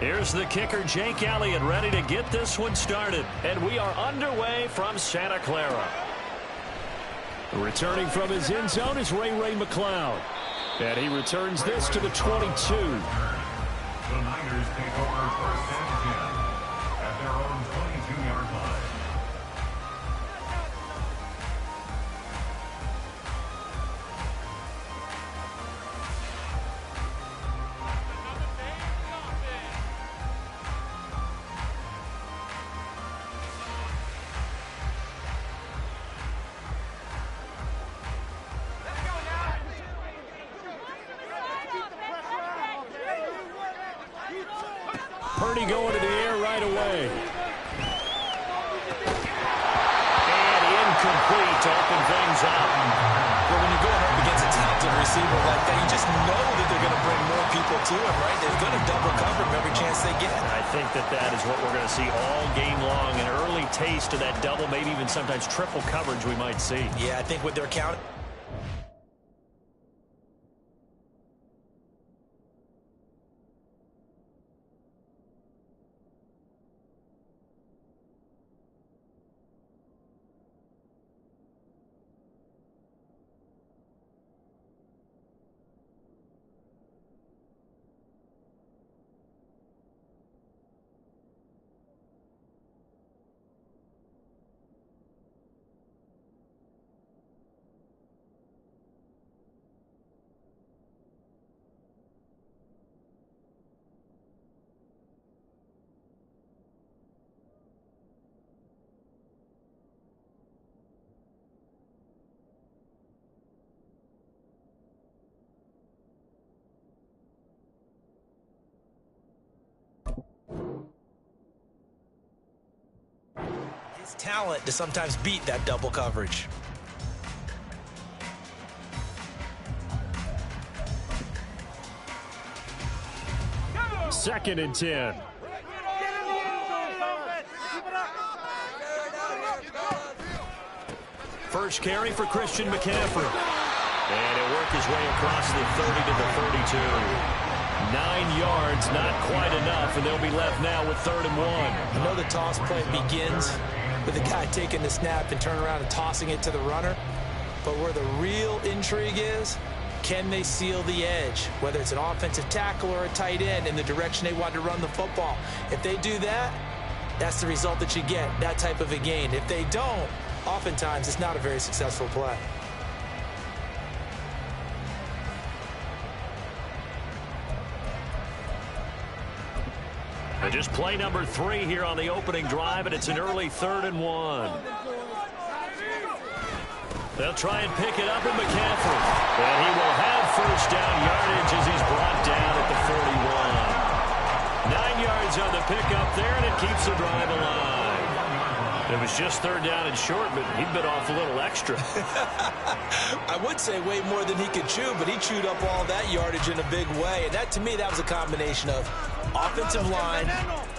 Here's the kicker, Jake Elliott, ready to get this one started. And we are underway from Santa Clara. Returning from his end zone is Ray McCloud. And he returns this to the 22. The Niners take over first and 10 at their own 22-yard line. Purdy going to the air right away. And incomplete to open things up. Well, when you're going up against a talented receiver like that, you just know that they're going to bring more people to him, right? They're going to double cover him every chance they get. I think that is what we're going to see all game long. An early taste of that double, maybe even sometimes triple coverage we might see. Yeah, I think with their count. His talent to sometimes beat that double coverage. Second and 10. First carry for Christian McCaffrey. And it worked his way across the 30 to the 32. 9 yards, not quite enough, and they'll be left now with 3rd and 1. I know the toss play begins with the guy taking the snap and turning around and tossing it to the runner. But where the real intrigue is, can they seal the edge, whether it's an offensive tackle or a tight end, in the direction they want to run the football? If they do that, that's the result that you get, that type of a gain. If they don't, oftentimes it's not a very successful play. And just play number 3 here on the opening drive, and it's an early 3rd and 1. They'll try and pick it up with McCaffrey. And he will have first down yardage as he's brought down at the 41. 9 yards on the pickup there, and it keeps the drive alive. It was just 3rd down and short, but he bit off a little extra. I would say way more than he could chew, but he chewed up all that yardage in a big way. And that, to me, that was a combination of offensive line,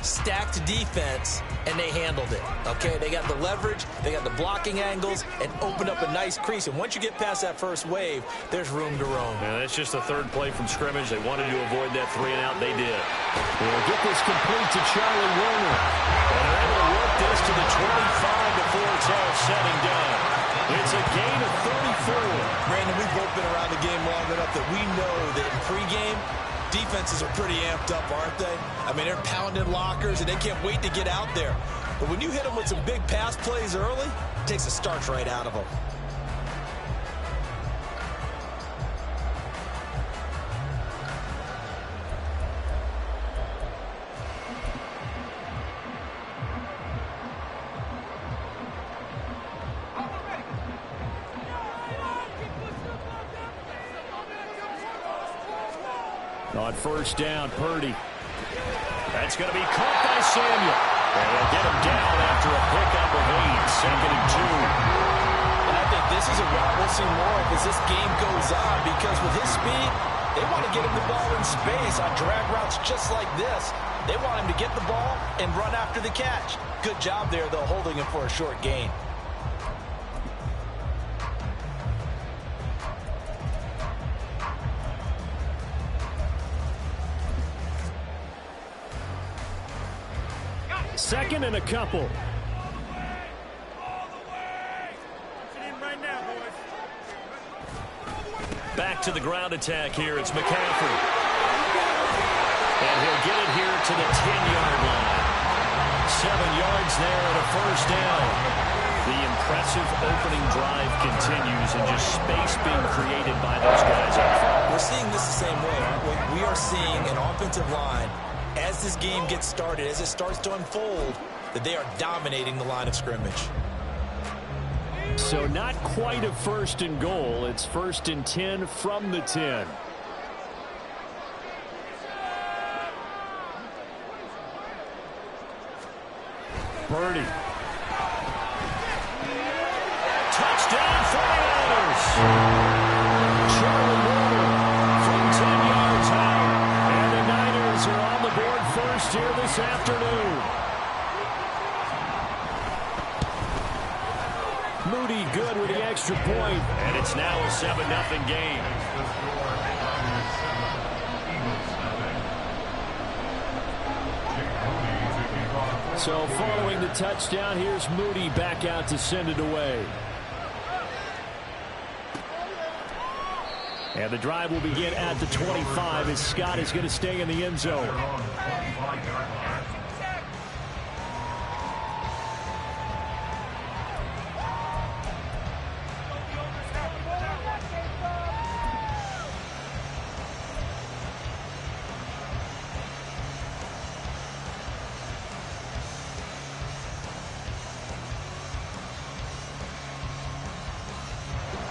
stacked defense, and they handled it. Okay, they got the leverage, they got the blocking angles, and opened up a nice crease. And once you get past that first wave, there's room to roam. Yeah, that's just the 3rd play from scrimmage. They wanted to avoid that 3 and out. They did. They'll get this complete to Charlie Woerner. And they're able to work this to the 25 before it's all said and done. It's a gain of 34. Brandon, we've both been around the game long enough that we know that in pregame, defenses are pretty amped up, aren't they? I mean, they're pounding lockers, and they can't wait to get out there. But when you hit them with some big pass plays early, it takes the starch right out of them. On first down, Purdy. That's going to be caught by Samuel. And they'll get him down after a pickup of 8, 2nd and 2. And I think this is a route we'll see more of as this game goes on, because with his speed, they want to get him the ball in space on drag routes just like this. They want him to get the ball and run after the catch. Good job there, though, holding him for a short gain. 2nd and a couple. Back to the ground attack here. It's McCaffrey. And he'll get it here to the 10-yard line. 7 yards there and a first down. The impressive opening drive continues and just space being created by those guys up front. We're seeing this the same way, aren't we? We are seeing an offensive line, as this game gets started, as it starts to unfold, that they are dominating the line of scrimmage. So not quite a 1st and goal. It's 1st and 10 from the 10. Birdie. Touchdown 49ers. Charlie Warner from 10 yards out. And the Niners are on the board first here this afternoon. Moody good with the extra point. And it's now a 7-0 game. So following the touchdown, here's Moody back out to send it away. And the drive will begin at the 25 as Scott is going to stay in the end zone.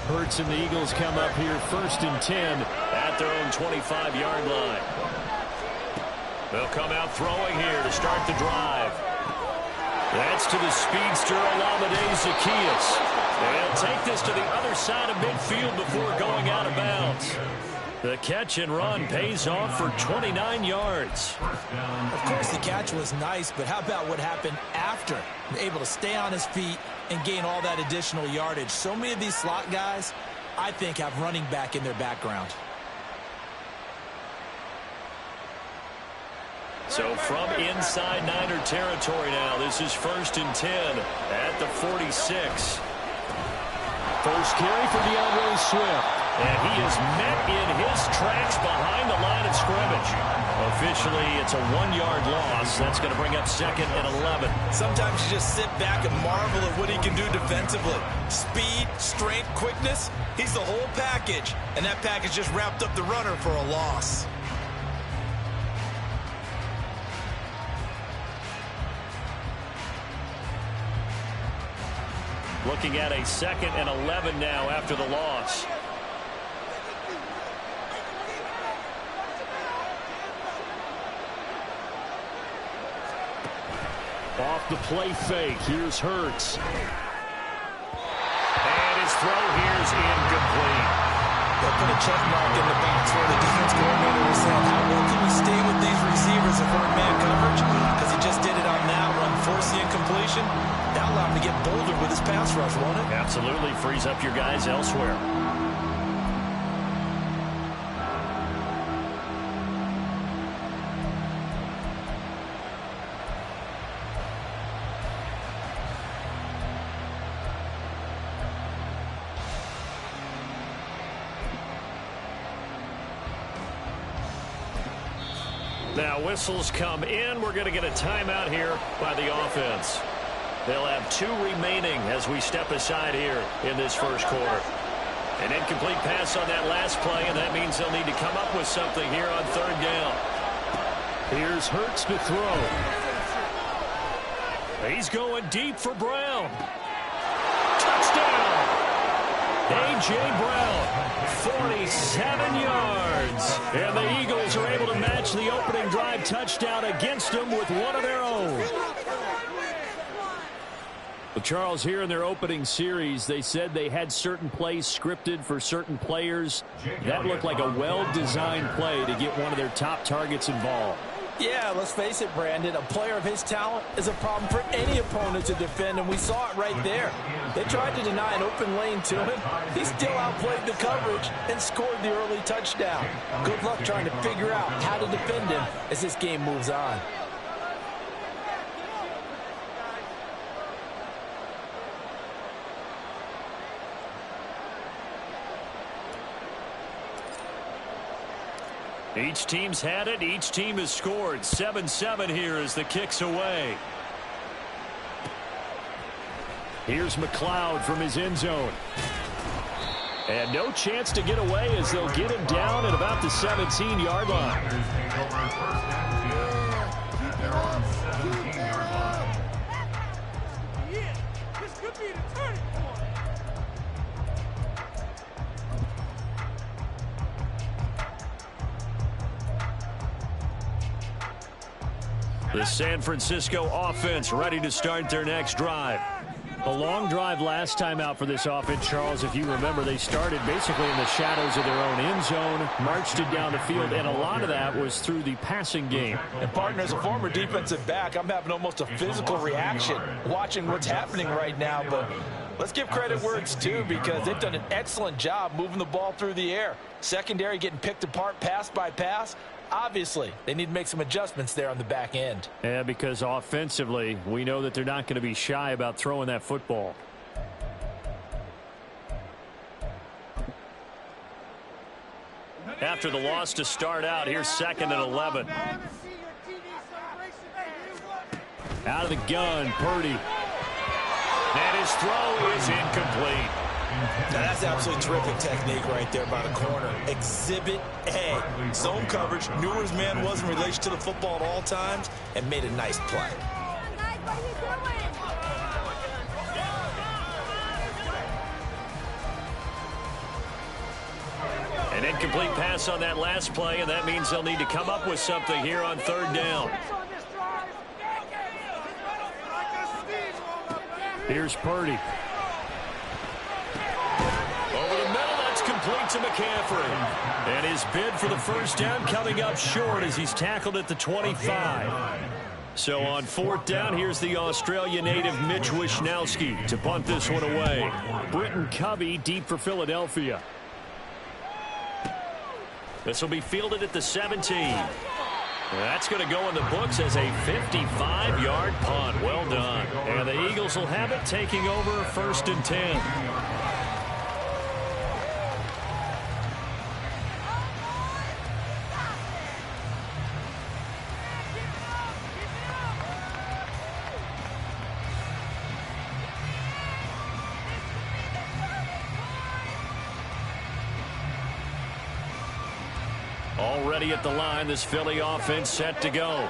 Hurts and the Eagles come up here 1st and 10 at their own 25-yard line. They'll come out throwing here to start the drive. That's to the speedster Olamide Zaccheaus. They'll take this to the other side of midfield before going out of bounds. The catch and run pays off for 29 yards. Of course, the catch was nice, but how about what happened after? Able to stay on his feet and gain all that additional yardage. So many of these slot guys, I think, have running back in their background. So from inside Niner territory now, this is 1st and 10 at the 46. First carry for DeAndre Swift. And he is met in his tracks behind the line of scrimmage. Officially, it's a 1-yard loss. That's going to bring up 2nd and 11. Sometimes you just sit back and marvel at what he can do defensively. Speed, strength, quickness, he's the whole package. And that package just wrapped up the runner for a loss. Looking at a 2nd and 11 now after the loss. Off the play fake. Here's Hurts. And his throw here's incomplete. They'll put a check mark in the box where the defense coordinator was saying, how well can we stay with these receivers if we're in man coverage? Because he just did it on that one. Force the incompletion. That allowed him to get bolder with his pass rush, won't it? Absolutely. Frees up your guys elsewhere. Now whistles come in. We're going to get a timeout here by the offense. They'll have 2 remaining as we step aside here in this first quarter. An incomplete pass on that last play, and that means they'll need to come up with something here on 3rd down. Here's Hurts to throw. He's going deep for Brown. Touchdown! A.J. Brown, 47 yards. And the Eagles are able to match the opening drive touchdown against them with one of their own. Well, Charles, here in their opening series, they said they had certain plays scripted for certain players. That looked like a well-designed play to get one of their top targets involved. Yeah, let's face it, Brandon. A player of his talent is a problem for any opponent to defend, and we saw it right there. They tried to deny an open lane to him. He still outplayed the coverage and scored the early touchdown. Good luck trying to figure out how to defend him as this game moves on. Each team's had it. Each team has scored. 7-7 here as the kick's away. Here's McLeod from his end zone. And no chance to get away as they'll get him down at about the 17-yard line. The San Francisco offense ready to start their next drive. A long drive last time out for this offense, Charles. If you remember, they started basically in the shadows of their own end zone, marched it down the field, and a lot of that was through the passing game. And, partner, as a former defensive back, I'm having almost a physical reaction watching what's happening right now. But let's give credit where it's due because they've done an excellent job moving the ball through the air. Secondary getting picked apart pass by pass. Obviously, they need to make some adjustments there on the back end. Yeah, because offensively, we know that they're not going to be shy about throwing that football. After the loss to start out, here's 2nd and 11. Out of the gun, Purdy. And his throw is incomplete. Now that's absolutely terrific technique right there by the corner. Exhibit A. Zone coverage, knew where his man was in relation to the football at all times, and made a nice play. An incomplete pass on that last play, and that means they'll need to come up with something here on 3rd down. Here's Purdy. Over the middle, that's complete to McCaffrey. And his bid for the first down coming up short as he's tackled at the 25. So on 4th down, here's the Australia native Mitch Wishnowsky to punt this one away. Britton Covey deep for Philadelphia. This will be fielded at the 17. That's going to go in the books as a 55-yard punt. Well done. And the Eagles will have it, taking over 1st and 10. Already at the line, this Philly offense set to go.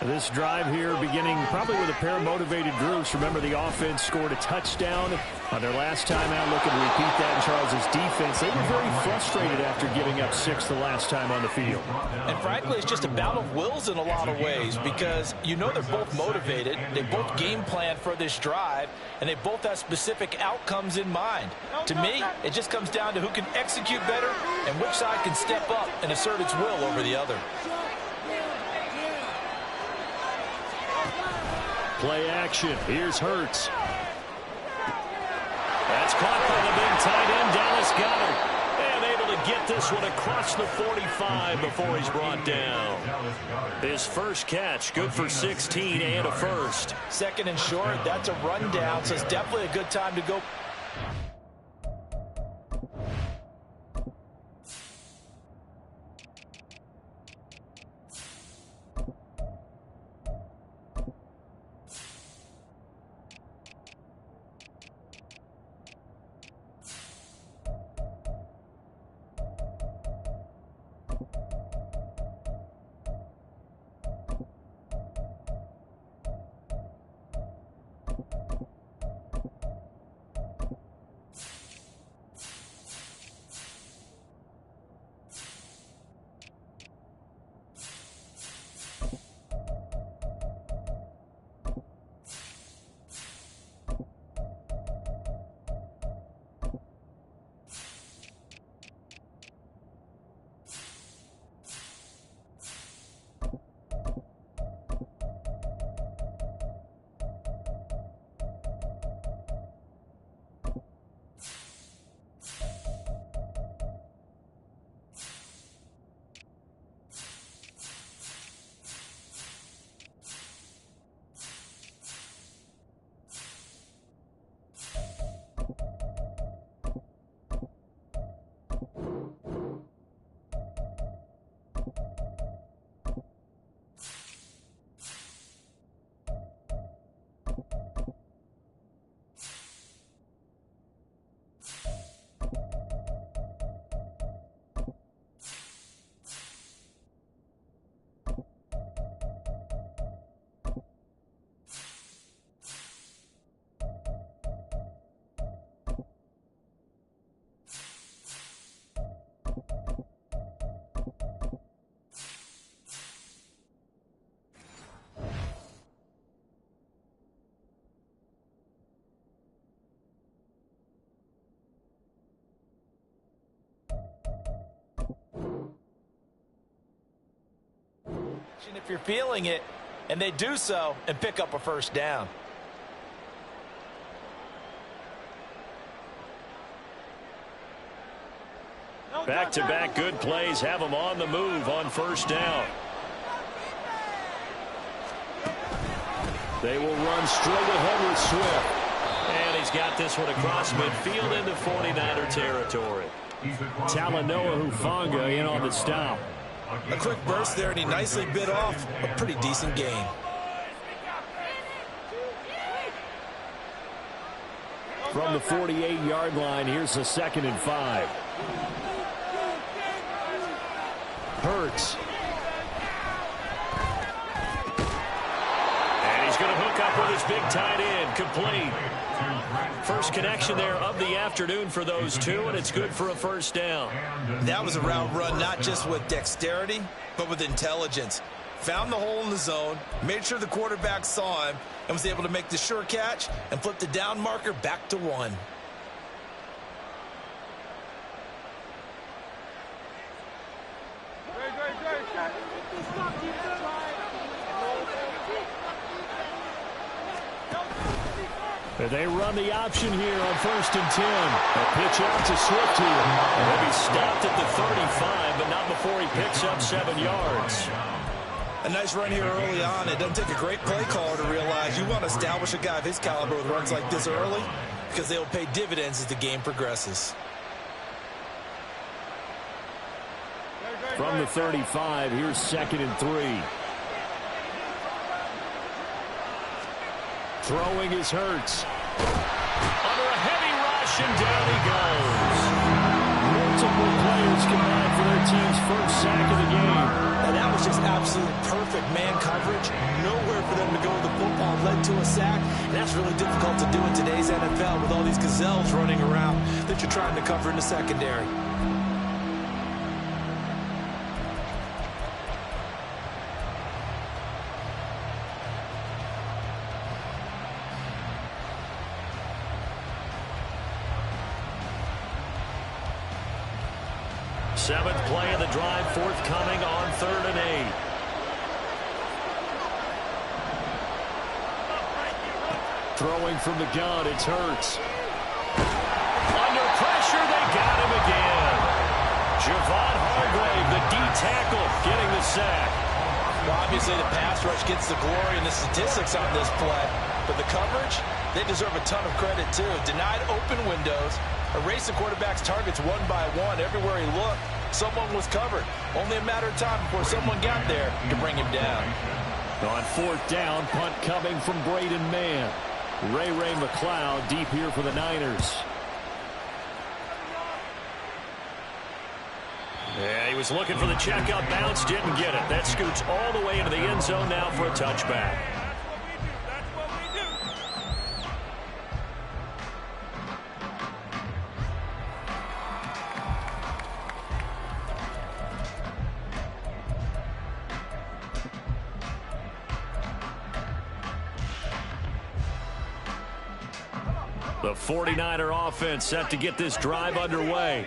This drive here beginning probably with a pair of motivated groups. Remember, the offense scored a touchdown on their last time out. Looking to repeat that in Charles's defense. They were very frustrated after giving up 6 the last time on the field. And frankly, it's just a bout of wills in a lot of ways because you know they're both motivated. They both game plan for this drive, and they both have specific outcomes in mind. To me, it just comes down to who can execute better and which side can step up and assert its will over the other. Play action. Here's Hurts. That's caught by the big tight end, Dallas Goedert. And able to get this one across the 45 before he's brought down. His first catch, good for 16 and a first. 2nd and short, that's a rundown, so it's definitely a good time to go. If you're feeling it, and they do so and pick up a first down. Back-to-back good plays have them on the move on first down. They will run straight ahead with Swift. And he's got this one across midfield into 49er territory. Talanoa Hufanga in on the stop. A quick burst there, and he nicely bit off a pretty decent gain. From the 48-yard line, here's the 2nd and 5. Hurts. And he's going to hook up with his big tight end, complete. First connection there of the afternoon for those two, and it's good for a first down. That was a route run not just with dexterity, but with intelligence. Found the hole in the zone, made sure the quarterback saw him, and was able to make the sure catch and flip the down marker back to 1. They run the option here on 1st and 10. A pitch out to Swift here. And he'll be stopped at the 35, but not before he picks up 7 yards. A nice run here early on. It doesn't take a great play caller to realize you want to establish a guy of his caliber with runs like this early, because they'll pay dividends as the game progresses. From the 35, here's 2nd and 3. Throwing is Hurts. Under a heavy rush, and down he goes. Multiple players combined for their team's first sack of the game. And that was just absolute perfect man coverage. Nowhere for them to go with the football, led to a sack. And that's really difficult to do in today's NFL with all these gazelles running around that you're trying to cover in the secondary. Seventh play of the drive forthcoming on 3rd and 8. Throwing from the gun, it's Hurts. Under pressure, they got him again. Javon Hargrave, the D tackle, getting the sack. Well, obviously the pass rush gets the glory and the statistics on this play, but the coverage, they deserve a ton of credit too. Denied open windows, erased the quarterback's targets one by one. Everywhere he looked, someone was covered. Only a matter of time before someone got there to bring him down. On 4th down, punt coming from Braden Mann. Ray McLeod deep here for the Niners. Yeah, he was looking for the checkup bounce, didn't get it. That scoots all the way into the end zone now for a touchback. The 49er offense set to get this drive underway.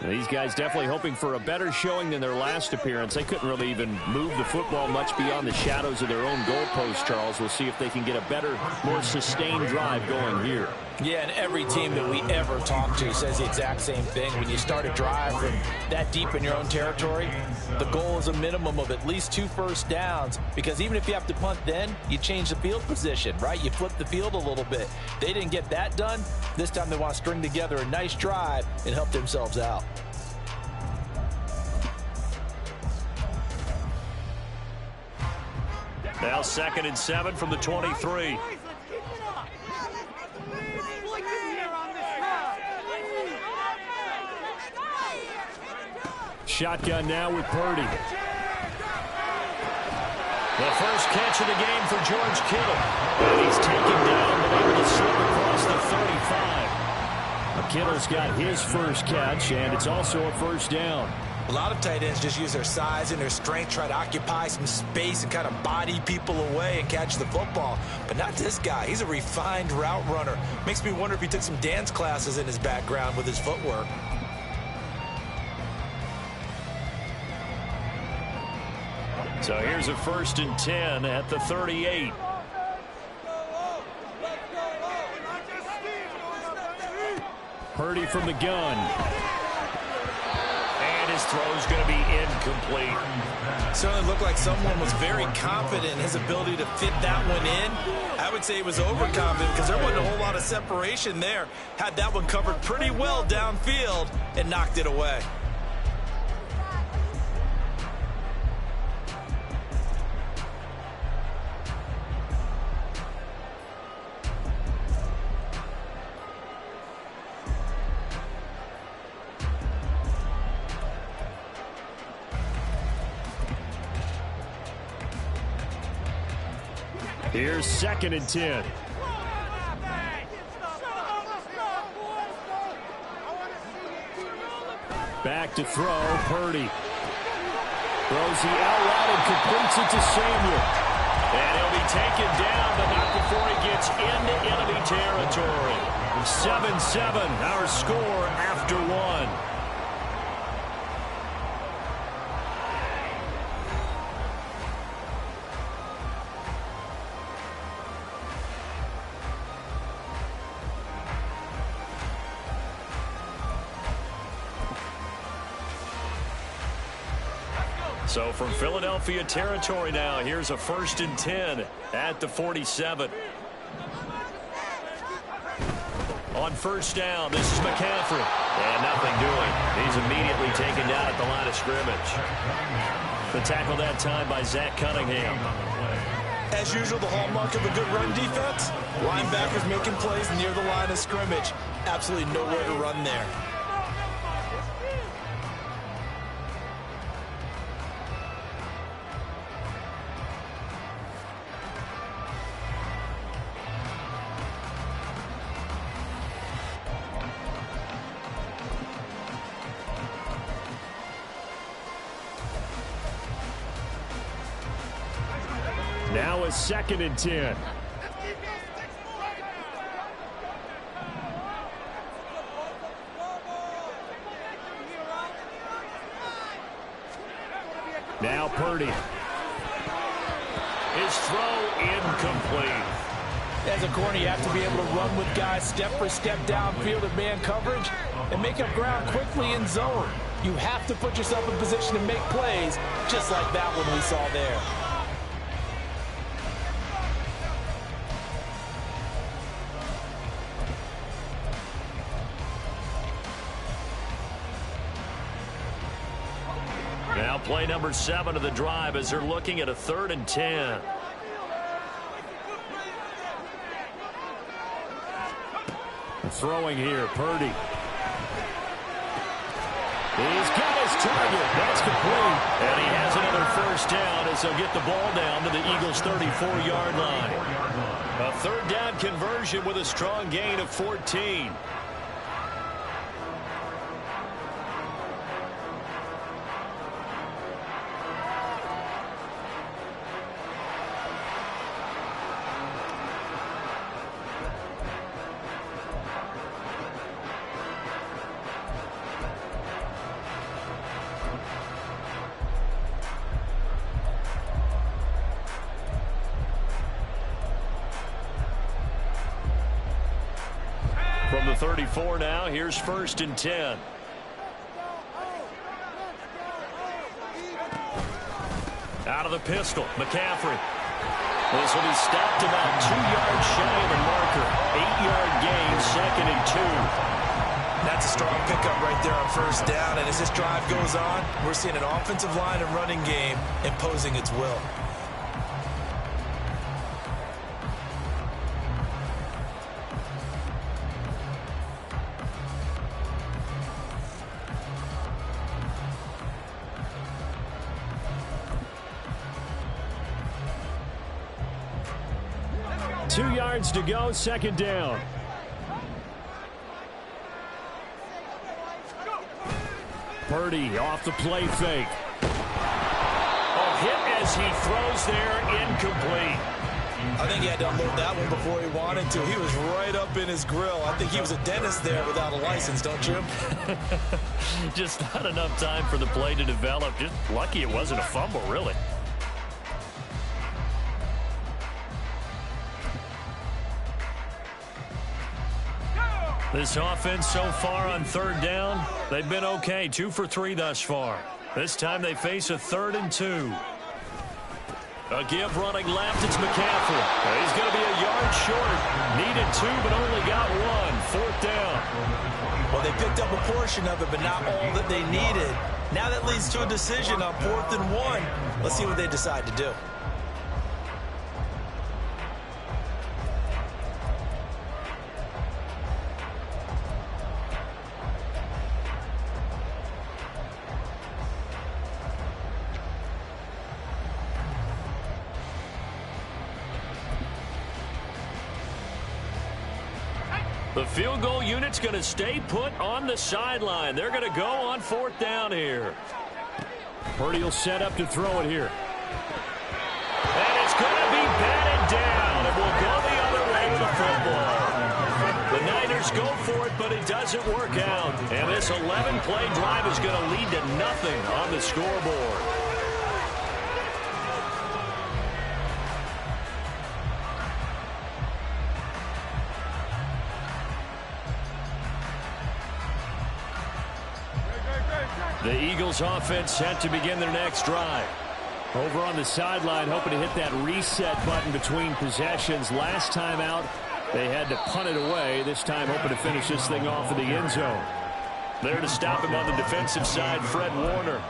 These guys definitely hoping for a better showing than their last appearance. They couldn't really even move the football much beyond the shadows of their own goalpost, Charles. We'll see if they can get a better, more sustained drive going here. Yeah, and every team that we ever talk to says the exact same thing. When you start a drive from that deep in your own territory, the goal is a minimum of at least 2 first downs, because even if you have to punt then, you change the field position, right? You flip the field a little bit. They didn't get that done. This time they want to string together a nice drive and help themselves out. Now 2nd and 7 from the 23. Shotgun now with Purdy. The first catch of the game for George Kittle. And he's taken down, but able to slip across the 35. Kittle's got his first catch, and it's also a first down. A lot of tight ends just use their size and their strength, try to occupy some space and kind of body people away and catch the football. But not this guy. He's a refined route runner. Makes me wonder if he took some dance classes in his background with his footwork. So here's a 1st and 10 at the 38. Purdy from the gun. And his throw's going to be incomplete. Certainly looked like someone was very confident in his ability to fit that one in. I would say he was overconfident because there wasn't a whole lot of separation there. Had that one covered pretty well downfield and knocked it away. Here's 2nd and 10. Back to throw, Purdy. Throws the out route and completes it to Samuel. And he'll be taken down, but not before he gets into enemy territory. 7-7, our score after 1. So from Philadelphia territory now, here's a 1st and 10 at the 47. On 1st down, this is McCaffrey. And nothing doing. He's immediately taken down at the line of scrimmage. The tackle that time by Zach Cunningham. As usual, the hallmark of a good run defense, linebackers making plays near the line of scrimmage. Absolutely nowhere to run there. Now a 2nd and 10. Now Purdy. His throw incomplete. As a corner, you have to be able to run with guys step for step downfield in man coverage and make up ground quickly in zone. You have to put yourself in position to make plays, just like that one we saw there. Now play number 7 of the drive as they're looking at a 3rd and 10. Throwing here, Purdy. He's got his target. That's complete. And he has another 1st down as they'll get the ball down to the Eagles' 34-yard line. A 3rd down conversion with a strong gain of 14. From the 34 now, here's 1st and 10. Out of the pistol, McCaffrey. This will be stopped about 2 yards shy of the marker. 8-yard gain, 2nd and 2. That's a strong pickup right there on 1st down. And as this drive goes on, we're seeing an offensive line and running game imposing its will. Two yards to go, 2nd down. Purdy off the play fake. A hit as he throws there, incomplete. I think he had to unload that one before he wanted to. He was right up in his grill. I think he was a dentist there without a license, don't you? Just not enough time for the play to develop. Just lucky it wasn't a fumble, really. This offense so far on third down, they've been okay. 2 for 3 thus far. This time they face a 3rd and 2. A give running left, it's McCaffrey. He's going to be a yard short. Needed 2, but only got 1. 4th down. Well, they picked up a portion of it, but not all that they needed. Now that leads to a decision on 4th and 1. Let's see what they decide to do. The field goal unit's going to stay put on the sideline. They're going to go on 4th down here. Purdy will set up to throw it here. And it's going to be batted down. It will go the other way with the football. The Niners go for it, but it doesn't work out. And this 11-play drive is going to lead to nothing on the scoreboard. The Eagles offense set to begin their next drive. Over on the sideline, hoping to hit that reset button between possessions. Last time out, they had to punt it away. This time, hoping to finish this thing off in the end zone. There to stop him on the defensive side, Fred Warner.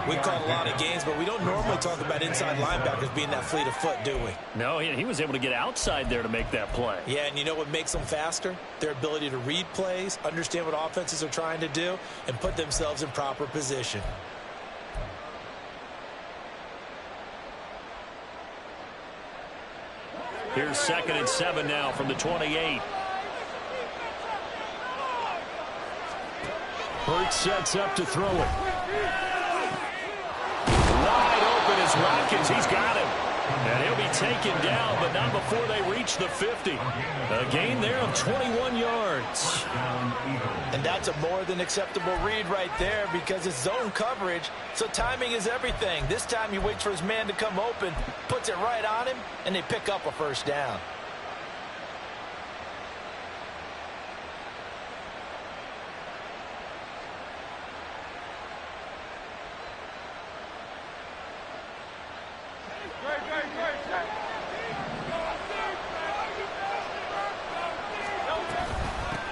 We call a lot of games, but we don't normally talk about inside linebackers being that fleet of foot, do we? No, he was able to get outside there to make that play. Yeah, and you know what makes them faster? Their ability to read plays, understand what offenses are trying to do, and put themselves in proper position. Here's 2nd and 7 now from the 28. Hurts sets up to throw it. Wide open is Watkins. He's got him. And he'll be taken down, but not before they reach the 50. A gain there of 21 yards. And that's a more than acceptable read right there because it's zone coverage, so timing is everything. This time he waits for his man to come open, puts it right on him, and they pick up a 1st down.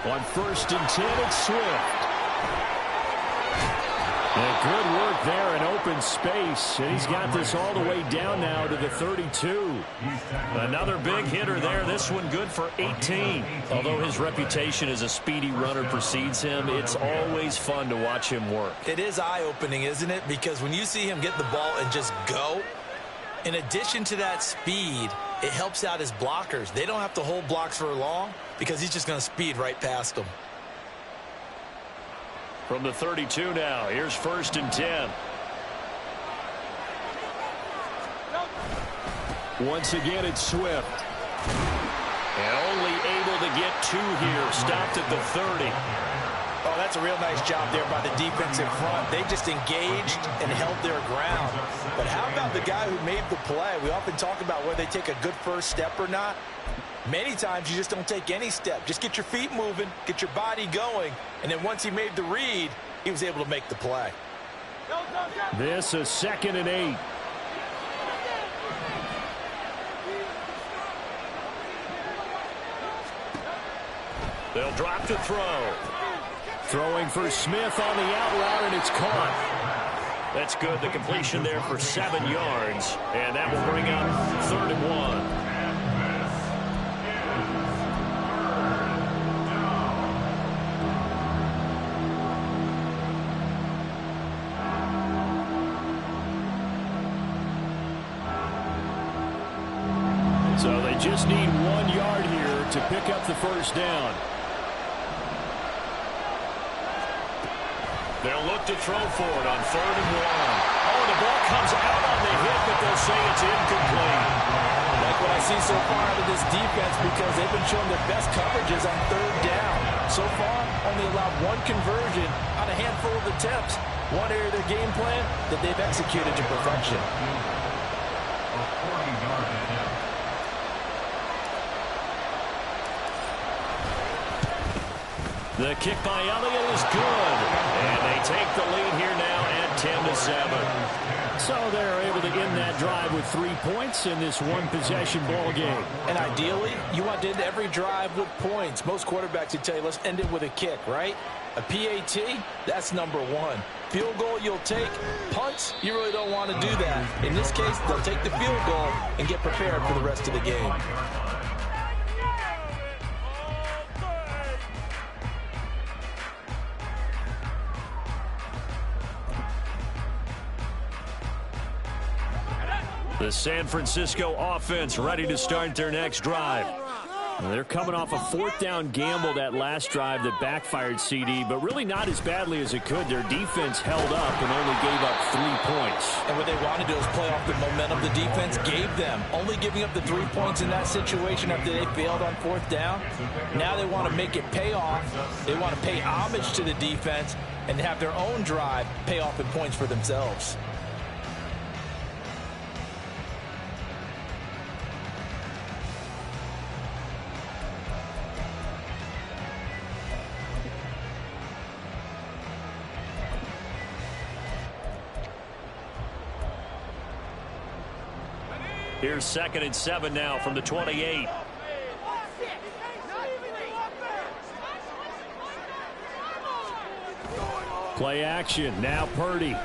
On 1st and 10, it's Swift. And good work there in open space. And he's got this all the way down now to the 32. Another big hitter there. This one good for 18. Although his reputation as a speedy runner precedes him, it's always fun to watch him work. It is eye-opening, isn't it? Because when you see him get the ball and just go, in addition to that speed, it helps out his blockers. They don't have to hold blocks for long because he's just going to speed right past them. From the 32 now, here's 1st and 10. Once again, it's Swift. And only able to get 2 here. Stopped at the 30. Oh, that's a real nice job there by the defense in front. They just engaged and held their ground. But how about the guy who made the play? We often talk about whether they take a good first step or not. Many times you just don't take any step. Just get your feet moving, get your body going, and then once he made the read, he was able to make the play. This is 2nd and 8. They'll drop to throw. Throwing for Smith on the out route, and it's caught. That's good. The completion there for 7 yards. And that will bring up 3rd and 1. So they just need 1 yard here to pick up the 1st down. They'll look to throw for it on 3rd and 1. Oh, the ball comes out on the hit, but they'll say it's incomplete. Like what I see so far out of this defense because they've been showing their best coverages on 3rd down. So far, only allowed 1 conversion on a handful of attempts. One area of their game plan that they've executed to perfection. The kick by Elliott is good. And they take the lead here now at 10-7. So they're able to end that drive with 3 points in this one-possession ball game. And ideally, you want to end every drive with points. Most quarterbacks would tell you, let's end it with a kick, right? A PAT, that's number one. Field goal you'll take. Punts, you really don't want to do that. In this case, they'll take the field goal and get prepared for the rest of the game. The San Francisco offense ready to start their next drive. They're coming off a 4th down gamble that last drive that backfired CD, but really not as badly as it could. Their defense held up and only gave up 3 points. And what they want to do is play off the momentum the defense gave them. Only giving up the 3 points in that situation after they failed on 4th down. Now they want to make it pay off. They want to pay homage to the defense and have their own drive pay off in points for themselves. Here's 2nd and 7 now from the 28. Play action. Now Purdy.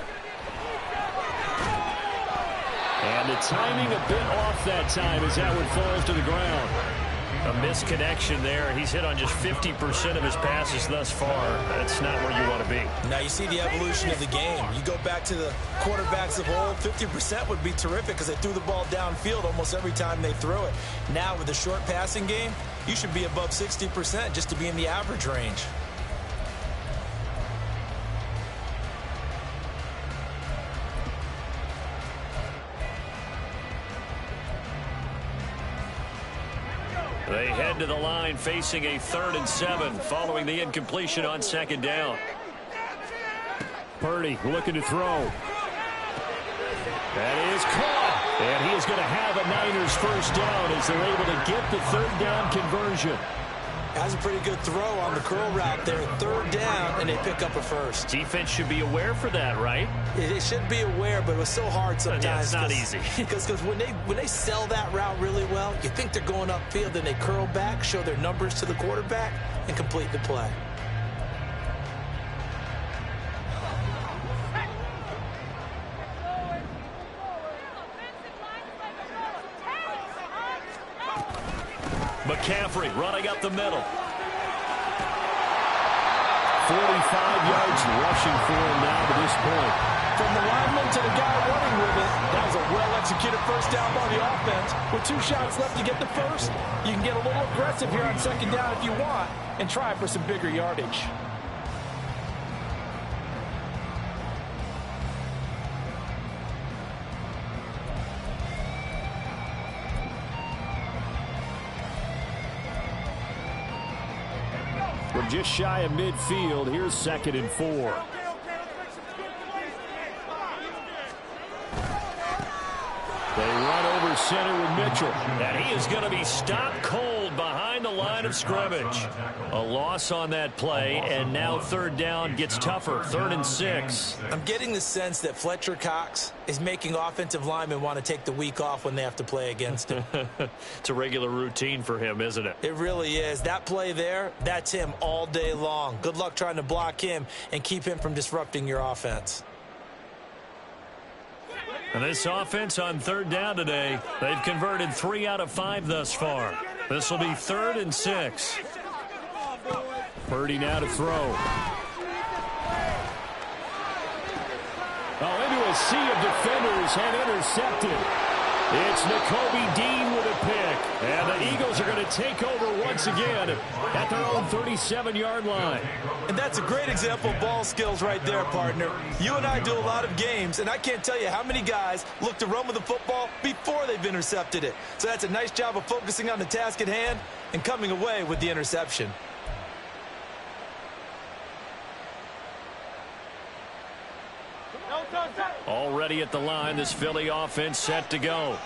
And the timing a bit off that time as that one falls to the ground. A misconnection there. He's hit on just 50% of his passes thus far. That's not where you want to be. Now you see the evolution of the game. You go back to the quarterbacks of old, 50% would be terrific because they threw the ball downfield almost every time they throw it. Now with the short passing game, you should be above 60% just to be in the average range. They head to the line facing a 3rd and 7 following the incompletion on 2nd down. Purdy looking to throw. That is caught. And he is going to have a Niners 1st down as they're able to get the 3rd down conversion. Has a pretty good throw on the curl route there. 3rd down, and they pick up a 1st. Defense should be aware for that, right? They should be aware, but it was so hard sometimes. Yeah, it's not easy. Because when they sell that route really well, you think they're going upfield, then they curl back, show their numbers to the quarterback, and complete the play. McCaffrey running up the middle. 45 yards rushing for him now to this point. From the lineman to the guy running with it, that was a well-executed 1st down by the offense. With 2 shots left to get the 1st, you can get a little aggressive here on 2nd down if you want and try for some bigger yardage. We're just shy of midfield. Here's 2nd and 4. They run over center with Mitchell. And he is going to be stopped cold behind the line of scrimmage. A loss on that play, and now 3rd down gets tougher. 3rd and 6. I'm getting the sense that Fletcher Cox is making offensive linemen want to take the week off when they have to play against him. It's a regular routine for him, isn't it? It really is. That play there, that's him all day long. Good luck trying to block him and keep him from disrupting your offense. And this offense on 3rd down today, they've converted 3 out of 5 thus far. This will be 3rd and 6. Purdy now to throw. Oh, into a sea of defenders and intercepted. It's Nakobe Dean with a pick. And the Eagles are going to take over once again at their own 37-yard line. And that's a great example of ball skills right there, partner. You and I do a lot of games, and I can't tell you how many guys look to run with the football before they've intercepted it. So that's a nice job of focusing on the task at hand and coming away with the interception. Already at the line, this Philly offense set to go.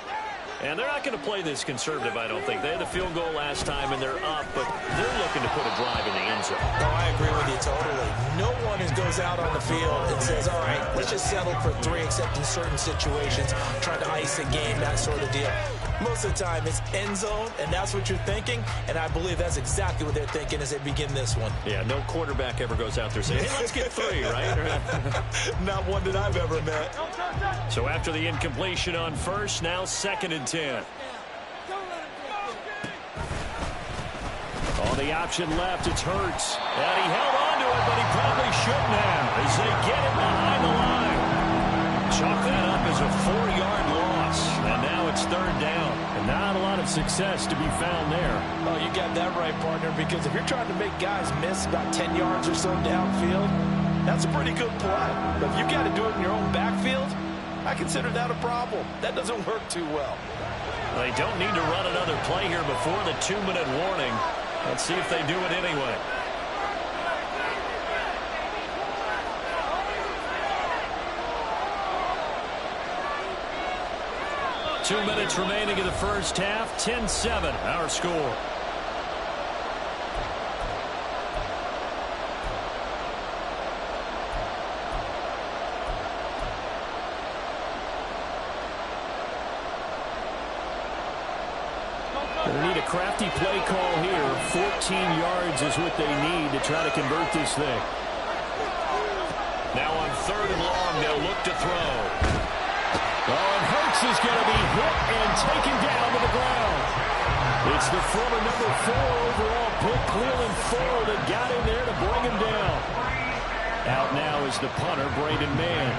And they're not going to play this conservative, I don't think. They had the field goal last time, and they're up, but they're looking to put a drive in the end zone. No, I agree with you totally. No one goes out on the field and says, all right, let's just settle for 3, except in certain situations, trying to ice a game, that sort of deal. Most of the time, it's end zone, and that's what you're thinking, and I believe that's exactly what they're thinking as they begin this one. Yeah, no quarterback ever goes out there saying, hey, let's get 3, right? Not one that I've ever met. So after the incompletion on first, now 2nd and 10. On the option left, it's Hurts. And he held on to it, but he probably shouldn't have as they get it behind the line. Chalk that up as a 4-yard loss. And now it's 3rd down. And not a lot of success to be found there. Oh, you got that right, partner, because if you're trying to make guys miss about 10 yards or so downfield, that's a pretty good play. But if you got to do it in your own backfield, I consider that a problem. That doesn't work too well. They don't need to run another play here before the 2-minute warning. Let's see if they do it anyway. Two minutes remaining in the first half. 10-7, our score. They need a crafty play call here. 14 yards is what they need to try to convert this thing. Now on 3rd and long, they'll look to throw. Oh, and Hurts is going to be hit and taken down to the ground. It's the former number 4 overall pick, Cleveland Ford, that got in there to bring him down. Out now is the punter, Braden Mann.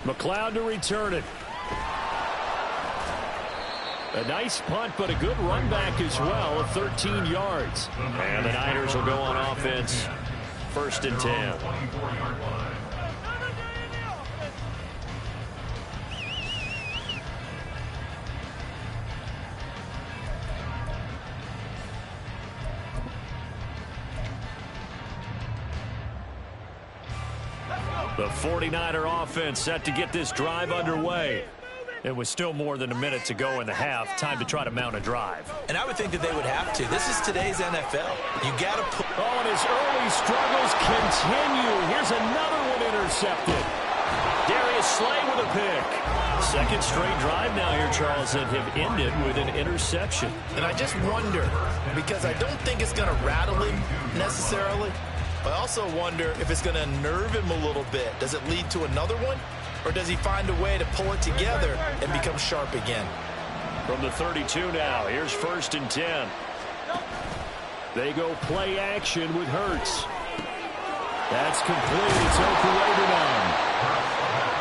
McLeod to return it. A nice punt, but a good run back as well of 13 yards. And the Niners will go on offense. 1st and 10. The 49er offense set to get this drive underway. It was still more than a minute to go in the half. Time to try to mount a drive. And I would think that they would have to. This is today's NFL. You got to put... Oh, and his early struggles continue. Here's another one intercepted. Darius Slay with a pick. 2nd straight drive now here, Charles, that have ended with an interception. And I just wonder, because I don't think it's going to rattle him necessarily. I also wonder if it's going to nerve him a little bit. Does it lead to another one? Or does he find a way to pull it together and become sharp again? From the 32 now, here's 1st and 10. They go play action with Hurts. That's complete. It's Okurebunan.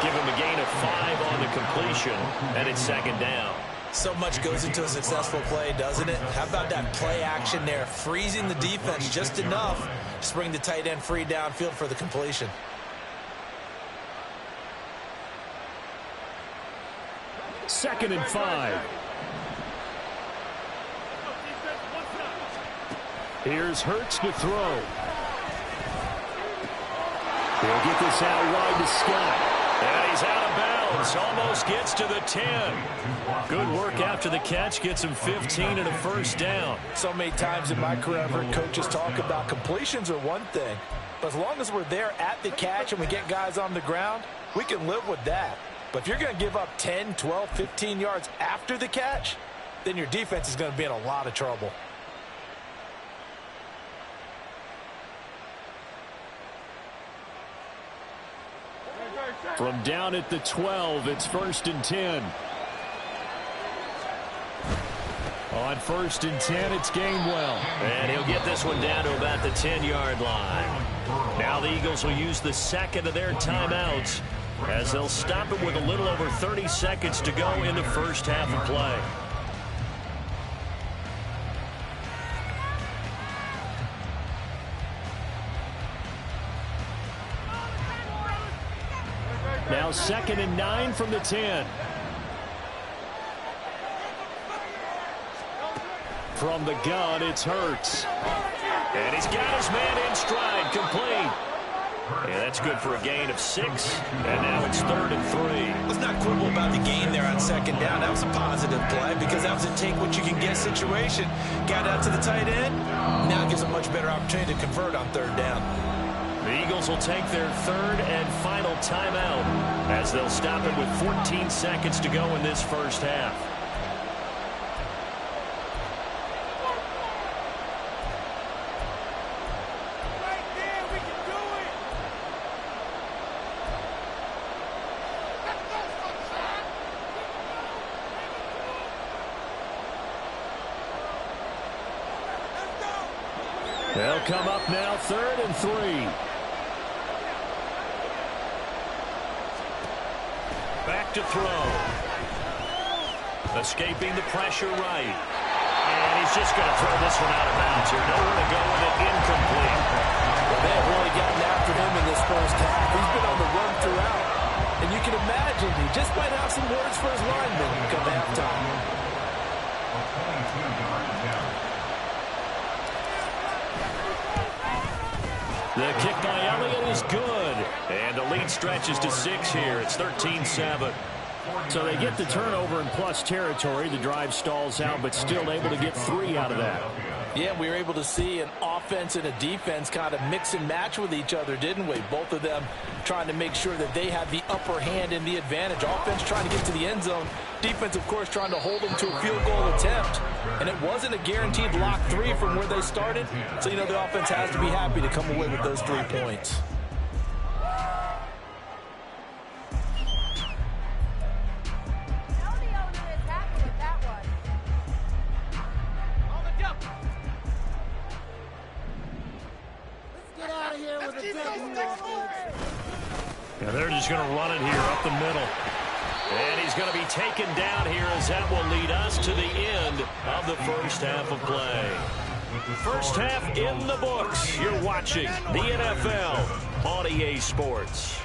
Give him a gain of 5 on the completion, and it's 2nd down. So much goes into a successful play, doesn't it? How about that play action there, freezing the defense just enough to bring the tight end free downfield for the completion. Second and 5. Here's Hurts to throw. He'll get this out wide to Scott. And he's out of bounds. Almost gets to the 10. Good work after the catch. Gets him 15 and a 1st down. So many times in my career, I've heard coaches talk about completions are one thing. But as long as we're there at the catch and we get guys on the ground, we can live with that. But if you're going to give up 10, 12, 15 yards after the catch, then your defense is going to be in a lot of trouble. From down at the 12, it's 1st and 10. On 1st and 10, it's Gainwell. And he'll get this one down to about the 10-yard line. Now the Eagles will use the 2nd of their timeouts as they'll stop it with a little over 30 seconds to go in the first half of play. Now 2nd and 9 from the 10. From the gun, it's Hurts. And he's got his man in stride, complete. Yeah, that's good for a gain of 6. And now it's 3rd and 3. Let's not quibble about the gain there on 2nd down. That was a positive play because that was a take-what-you-can-get situation. Got out to the tight end. Now gives a much better opportunity to convert on 3rd down. The Eagles will take their 3rd and final timeout as they'll stop it with 14 seconds to go in this first half. They'll come up now, 3rd and 3. Back to throw. Escaping the pressure right. And he's just going to throw this one out of bounds here. Nowhere to go with it, incomplete. Well, they have really gotten after him in this first half. He's been on the run throughout. And you can imagine he just might have some words for his linemen come halftime. The kick by Elliott is good. And the lead stretches to 6 here. It's 13-7. So they get the turnover in plus territory. The drive stalls out, but still able to get 3 out of that. Yeah, we were able to see an offense and a defense kind of mix and match with each other, didn't we? Both of them trying to make sure that they have the upper hand and the advantage. Offense trying to get to the end zone. Defense, of course, trying to hold them to a field goal attempt. And it wasn't a guaranteed lock 3 from where they started. So, you know, the offense has to be happy to come away with those 3 points. Yeah, they're just going to run it here up the middle. And he's going to be taken down here as that will lead us to the end of the first half of play. First half in the books. You're watching the NFL on EA Sports.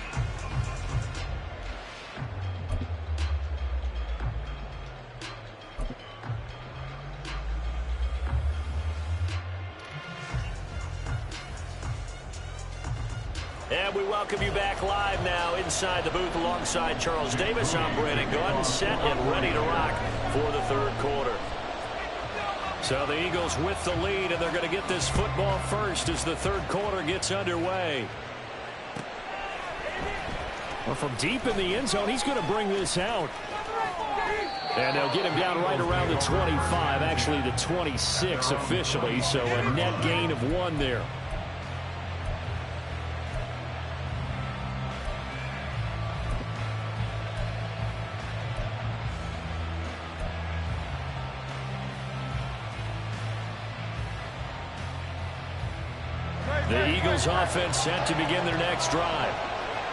And we welcome you back live now inside the booth alongside Charles Davis. I'm Brandon Gaudin, set and ready to rock for the 3rd quarter. So the Eagles with the lead, and they're going to get this football first as the 3rd quarter gets underway. Well, from deep in the end zone, he's going to bring this out. And they'll get him down right around the 25, actually the 26 officially, so a net gain of 1 there. The Eagles offense set to begin their next drive.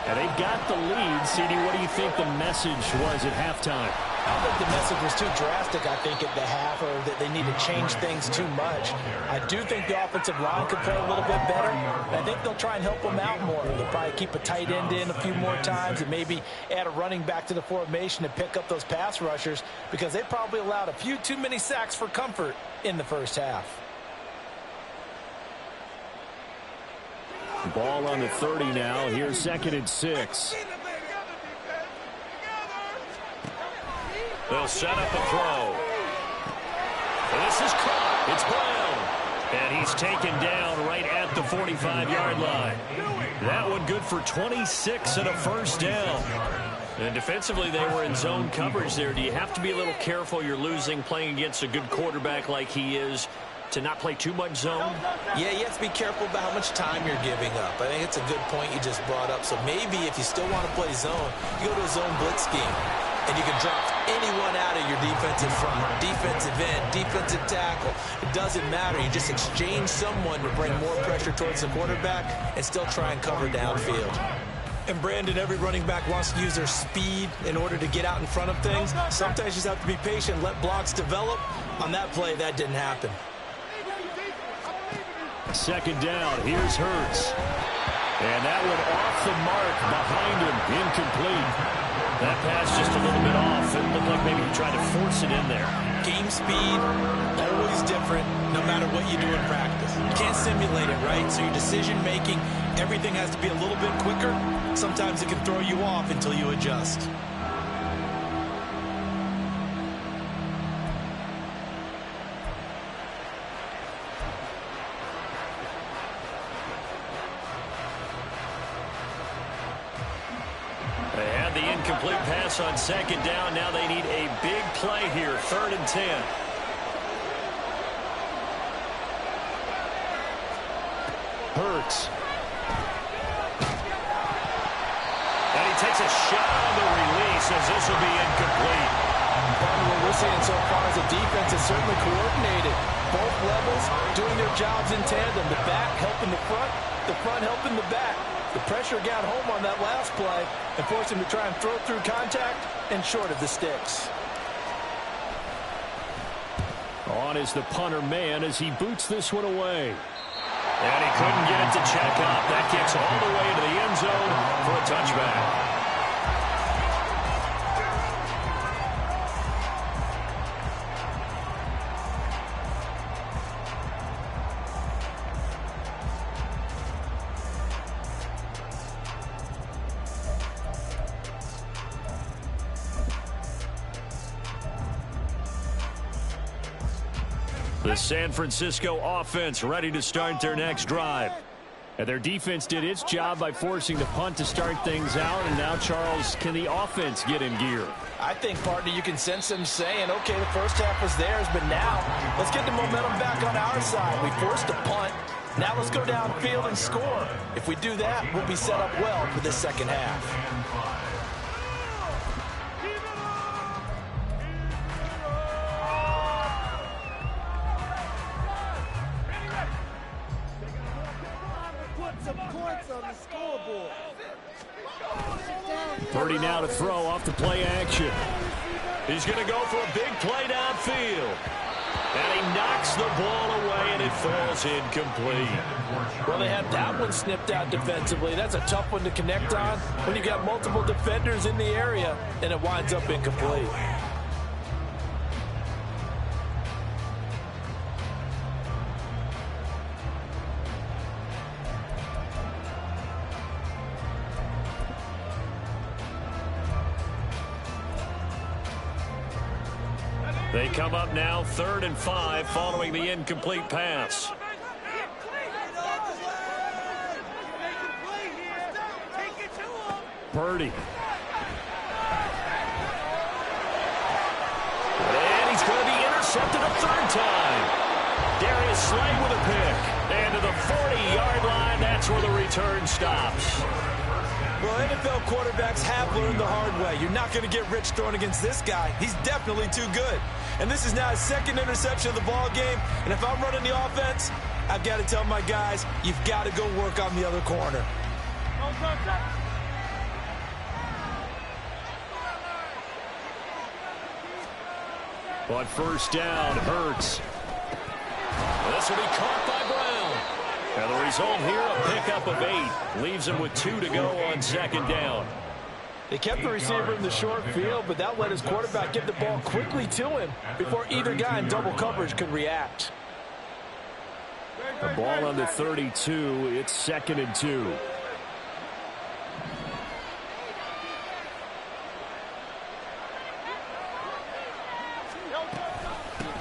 And they've got the lead. CD, what do you think the message was at halftime? I don't think the message was too drastic, I think, at the half, or that they need to change things too much. I do think the offensive line could play a little bit better. And I think they'll try and help them out more. They'll probably keep a tight end in a few more times and maybe add a running back to the formation to pick up those pass rushers, because they probably allowed a few too many sacks for comfort in the first half. Ball on the 30 now. Here's 2nd and 6. They'll set up a throw. This is caught. It's Brown. And he's taken down right at the 45-yard line. That one good for 26 and a first down. And defensively, they were in zone coverage there. Do you have to be a little careful? You're losing playing against a good quarterback like he is, to not play too much zone? Yeah, you have to be careful about how much time you're giving up. I think it's a good point you just brought up. So maybe if you still want to play zone, you go to a zone blitz scheme, and you can drop anyone out of your defensive front, defensive end, defensive tackle. It doesn't matter. You just exchange someone to bring more pressure towards the quarterback and still try and cover downfield. And Brandon, every running back wants to use their speed in order to get out in front of things. Sometimes you just have to be patient, let blocks develop. On that play, that didn't happen. 2nd down. Here's Hurts. And that one off the mark behind him. Incomplete. That pass just a little bit off. It looked like maybe he tried to force it in there. Game speed, always different, no matter what you do in practice. You can't simulate it, right? So your decision-making, everything has to be a little bit quicker. Sometimes it can throw you off until you adjust. They had the incomplete pass on second down. Now they need a big play here, 3rd and 10. Hurts. And he takes a shot on the release as this will be incomplete. What we're seeing so far is the defense is certainly coordinated. Both levels doing their jobs in tandem. The back helping the front helping the back. The pressure got home on that last play and forced him to try and throw through contact and short of the sticks. On is the punter man as he boots this one away. And he couldn't get it to check up. That kicks all the way to the end zone for a touchback. The San Francisco offense ready to start their next drive. And their defense did its job by forcing the punt to start things out. And now, Charles, can the offense get in gear? I think, partner, you can sense them saying, okay, the first half was theirs, but now let's get the momentum back on our side. We forced a punt. Now let's go downfield and score. If we do that, we'll be set up well for the second half. 30 now to throw off the play action. He's going to go for a big play downfield. And he knocks the ball away, and it falls incomplete. Well, they had that one snipped out defensively. That's a tough one to connect on when you got multiple defenders in the area, and it winds up incomplete. They come up now 3rd and 5 following the incomplete pass. Purdy. And he's going to be intercepted a 3rd time. Darius Slay with a pick. And to the 40-yard line, that's where the return stops. Well, NFL quarterbacks have learned the hard way. You're not going to get rich throwing against this guy. He's definitely too good. And this is now his 2nd interception of the ball game. And if I'm running the offense, I've got to tell my guys, you've got to go work on the other corner. On 1st down, Hurts. This will be caught by Brown. And the result here, a pickup of 8. Leaves him with 2 to go on 2nd down. They kept the receiver in the short field, but that let his quarterback get the ball quickly to him before either guy in double coverage could react. The ball on the 32. It's 2nd and 2.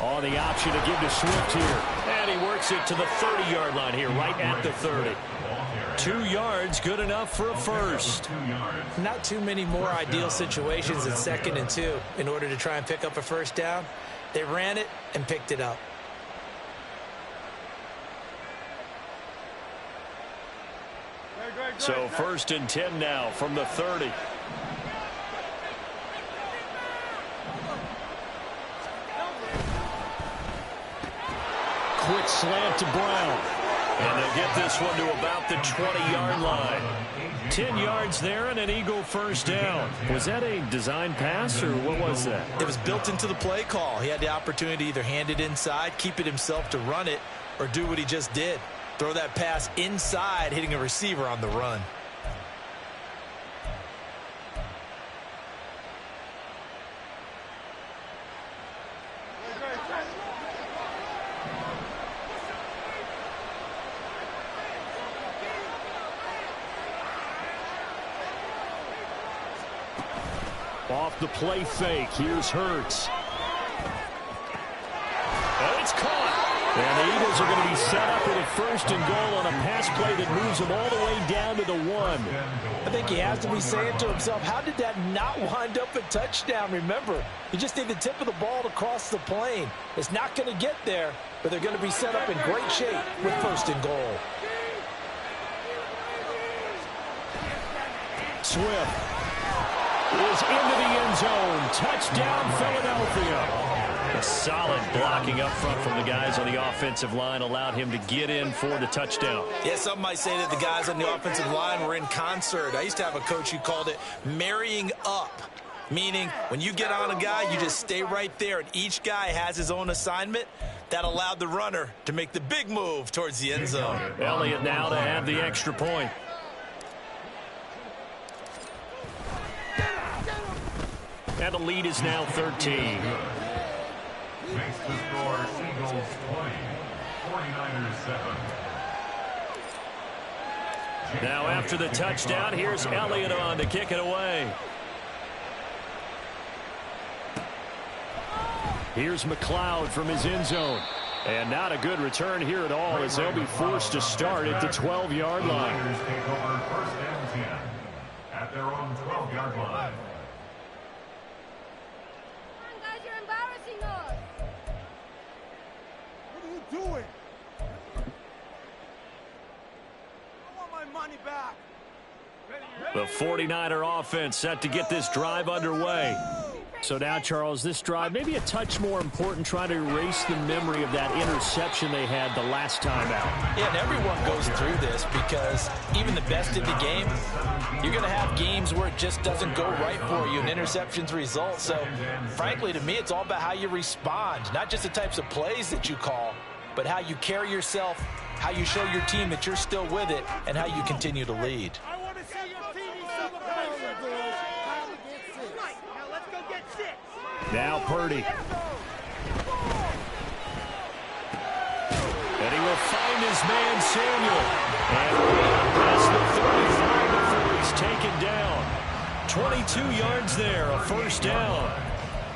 On the option to give to Swift here. And he works it to the 30-yard line here, right at the 30. 2 yards, good enough for a first. Not too many more ideal situations at 2nd and 2 in order to try and pick up a first down. They ran it and picked it up. So 1st and 10 now from the 30. Quick slant to Brown. And they'll get this one to about the 20-yard line. 10 yards there and an Eagle first down. Was that a design pass or what was that? It was built into the play call. He had the opportunity to either hand it inside, keep it himself to run it, or do what he just did. Throw that pass inside, hitting a receiver on the run. Off the play fake, here's Hurts. And it's caught. And the Eagles are going to be set up with a 1st and goal on a pass play that moves them all the way down to the 1. I think he has to be saying to himself, how did that not wind up a touchdown? Remember, you just need the tip of the ball to cross the plane. It's not going to get there, but they're going to be set up in great shape with 1st and goal. Swift is into the end zone. Touchdown, Philadelphia. A solid blocking up front from the guys on the offensive line allowed him to get in for the touchdown. Yeah, some might say that the guys on the offensive line were in concert. I used to have a coach who called it marrying up, meaning when you get on a guy, you just stay right there, and each guy has his own assignment. That allowed the runner to make the big move towards the end zone. Elliott now to have the extra point. And the lead is now 13. Makes the score Eagles 20, 49ers 7. Now after the touchdown, here's Elliott on to kick it away. Here's McLeod from his end zone. And not a good return here at all as they'll be forced to start at the 12-yard line. Niners take over 1st and 10 at their own 12-yard line. Doing? I want my money back. The 49er offense set to get this drive underway. So now, Charles, this drive maybe a touch more important, trying to erase the memory of that interception they had the last time out. Yeah, and everyone goes through this because even the best in the game, you're going to have games where it just doesn't go right for you and interceptions result. So, frankly, to me, it's all about how you respond, not just the types of plays that you call, but how you carry yourself, how you show your team that you're still with it, and how you continue to lead. I want to see your TV celebration. Now let's go get 6. Now Purdy. And he will find his man Samuel. And past the 35 before he's taken down. 22 yards there, a 1st down.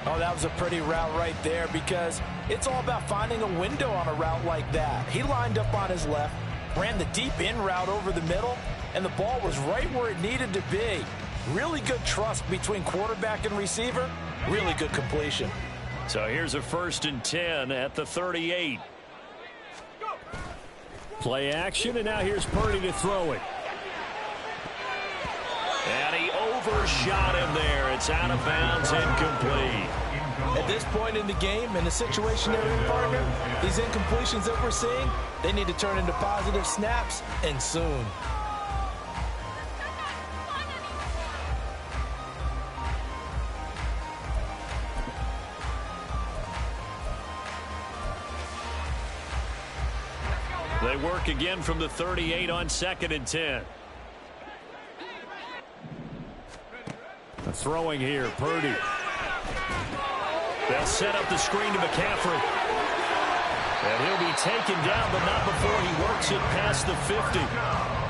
Oh, that was a pretty route right there because it's all about finding a window on a route like that. He lined up on his left, ran the deep in route over the middle, and the ball was right where it needed to be. Really good trust between quarterback and receiver. Really good completion. So here's a 1st and 10 at the 38. Play action, and now here's Purdy to throw it. And he overshot him there. It's out of bounds, incomplete. At this point in the game, in the situation they're in, partner, these incompletions that we're seeing, they need to turn into positive snaps, and soon. They work again from the 38 on 2nd and 10. Throwing here, Purdy. They'll set up the screen to McCaffrey. And he'll be taken down, but not before he works it past the 50.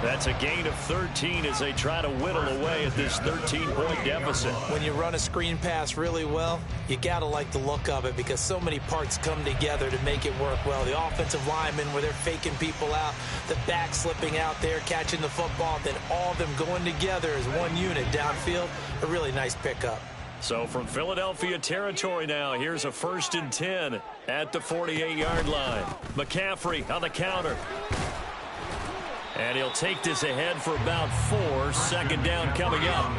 That's a gain of 13 as they try to whittle away at this 13-point deficit. When you run a screen pass really well, you got to like the look of it because so many parts come together to make it work well. The offensive linemen where they're faking people out, the back slipping out there, catching the football, then all of them going together as one unit downfield. A really nice pickup. So from Philadelphia territory now, here's a 1st and 10 at the 48-yard line. McCaffrey on the counter. And he'll take this ahead for about 4. 2nd down coming up.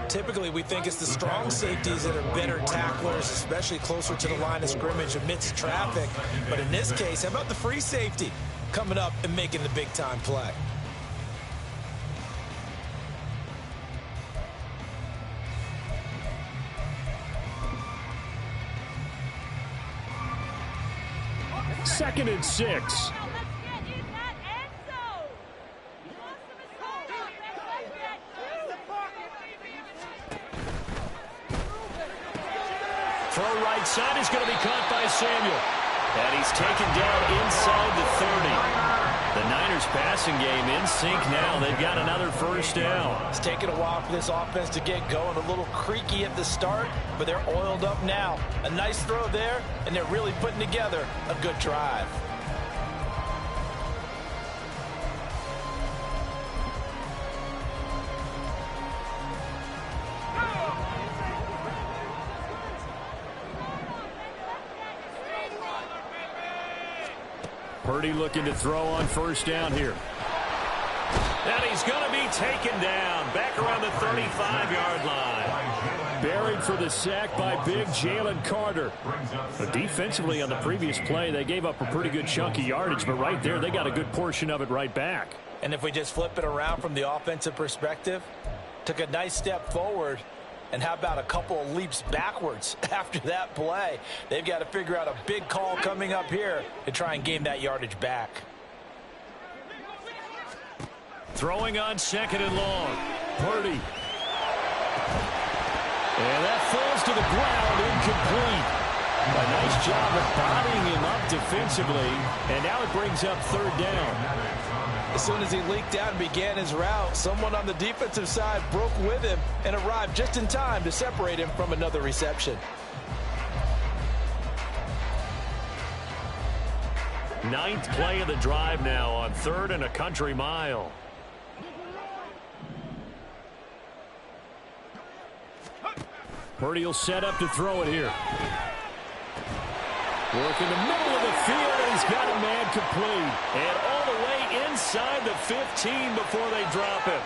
Typically, we think it's the strong safeties that are better tacklers, especially closer to the line of scrimmage amidst traffic. But in this case, how about the free safety coming up and making the big-time play? Second and 6. Throw right side is going to be caught by Samuel. And he's taken down inside the 30. The Niners passing game in sync now. They've got another first down. It's taken a while for this offense to get going. A little creaky at the start, but they're oiled up now. A nice throw there, and they're really putting together a good drive. Purdy looking to throw on first down here. And he's going to be taken down back around the 35-yard line. Buried for the sack by big Jalen Carter. But defensively on the previous play, they gave up a pretty good chunk of yardage, but right there, they got a good portion of it right back. And if we just flip it around from the offensive perspective, took a nice step forward, and how about a couple of leaps backwards after that play? They've got to figure out a big call coming up here to try and gain that yardage back. Throwing on second and long. Purdy. And that falls to the ground, incomplete. A nice job of bodying him up defensively, and now it brings up third down. As soon as he leaked out and began his route, someone on the defensive side broke with him and arrived just in time to separate him from another reception. Ninth play of the drive now on 3rd and a country mile. Purdy will set up to throw it here. Work in the middle of the field, and he's got a man complete. And all the way inside the 15 before they drop him.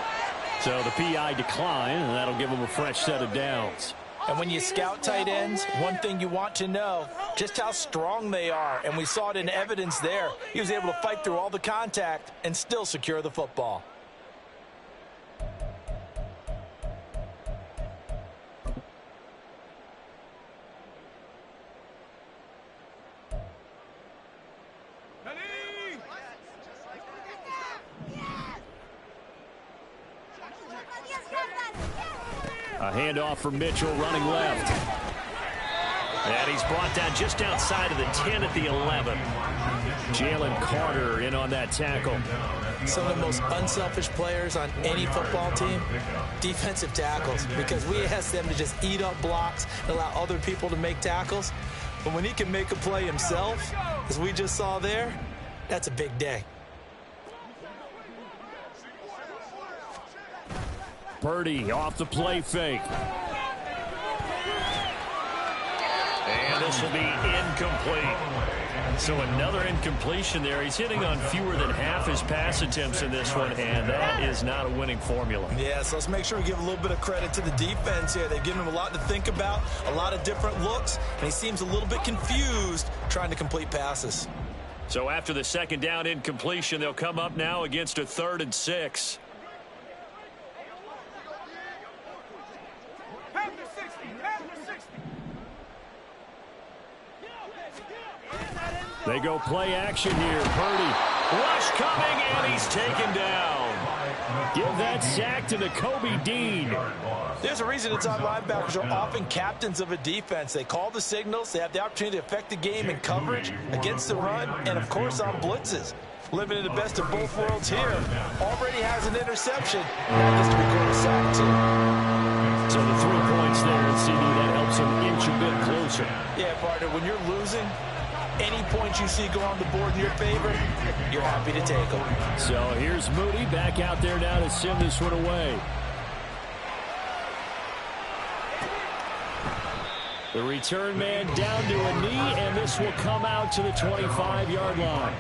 So the PI decline, and that'll give him a fresh set of downs. And when you scout tight ends, one thing you want to know, just how strong they are. And we saw it in evidence there. He was able to fight through all the contact and still secure the football. A handoff for Mitchell running left. And he's brought down just outside of the 10 at the 11. Jalen Carter in on that tackle. Some of the most unselfish players on any football team, defensive tackles, because we ask them to just eat up blocks and allow other people to make tackles. But when he can make a play himself, as we just saw there, that's a big day. Purdy off the play fake. And this will be incomplete. So another incompletion there. He's hitting on fewer than half his pass attempts in this one, and that is not a winning formula. Yeah, so let's make sure we give a little bit of credit to the defense here. They've given him a lot to think about, a lot of different looks, and he seems a little bit confused trying to complete passes. So after the second down incompletion, they'll come up now against a 3rd and 6. They go play action here. Purdy. Rush coming, and he's taken down. Give that sack to Nakobe Dean. There's a reason inside linebackers are often captains of a defense. They call the signals. They have the opportunity to affect the game in coverage, against the run, and, of course, on blitzes. Living in the best of both worlds here. Already has an interception. And gets to record a sack, too. So the 3 points there, and CD, that helps him inch a bit closer. Yeah, partner, when you're losing, any points you see go on the board in your favor, you're happy to take them. So here's Moody back out there now to send this one away. The return man down to a knee, and this will come out to the 25-yard line.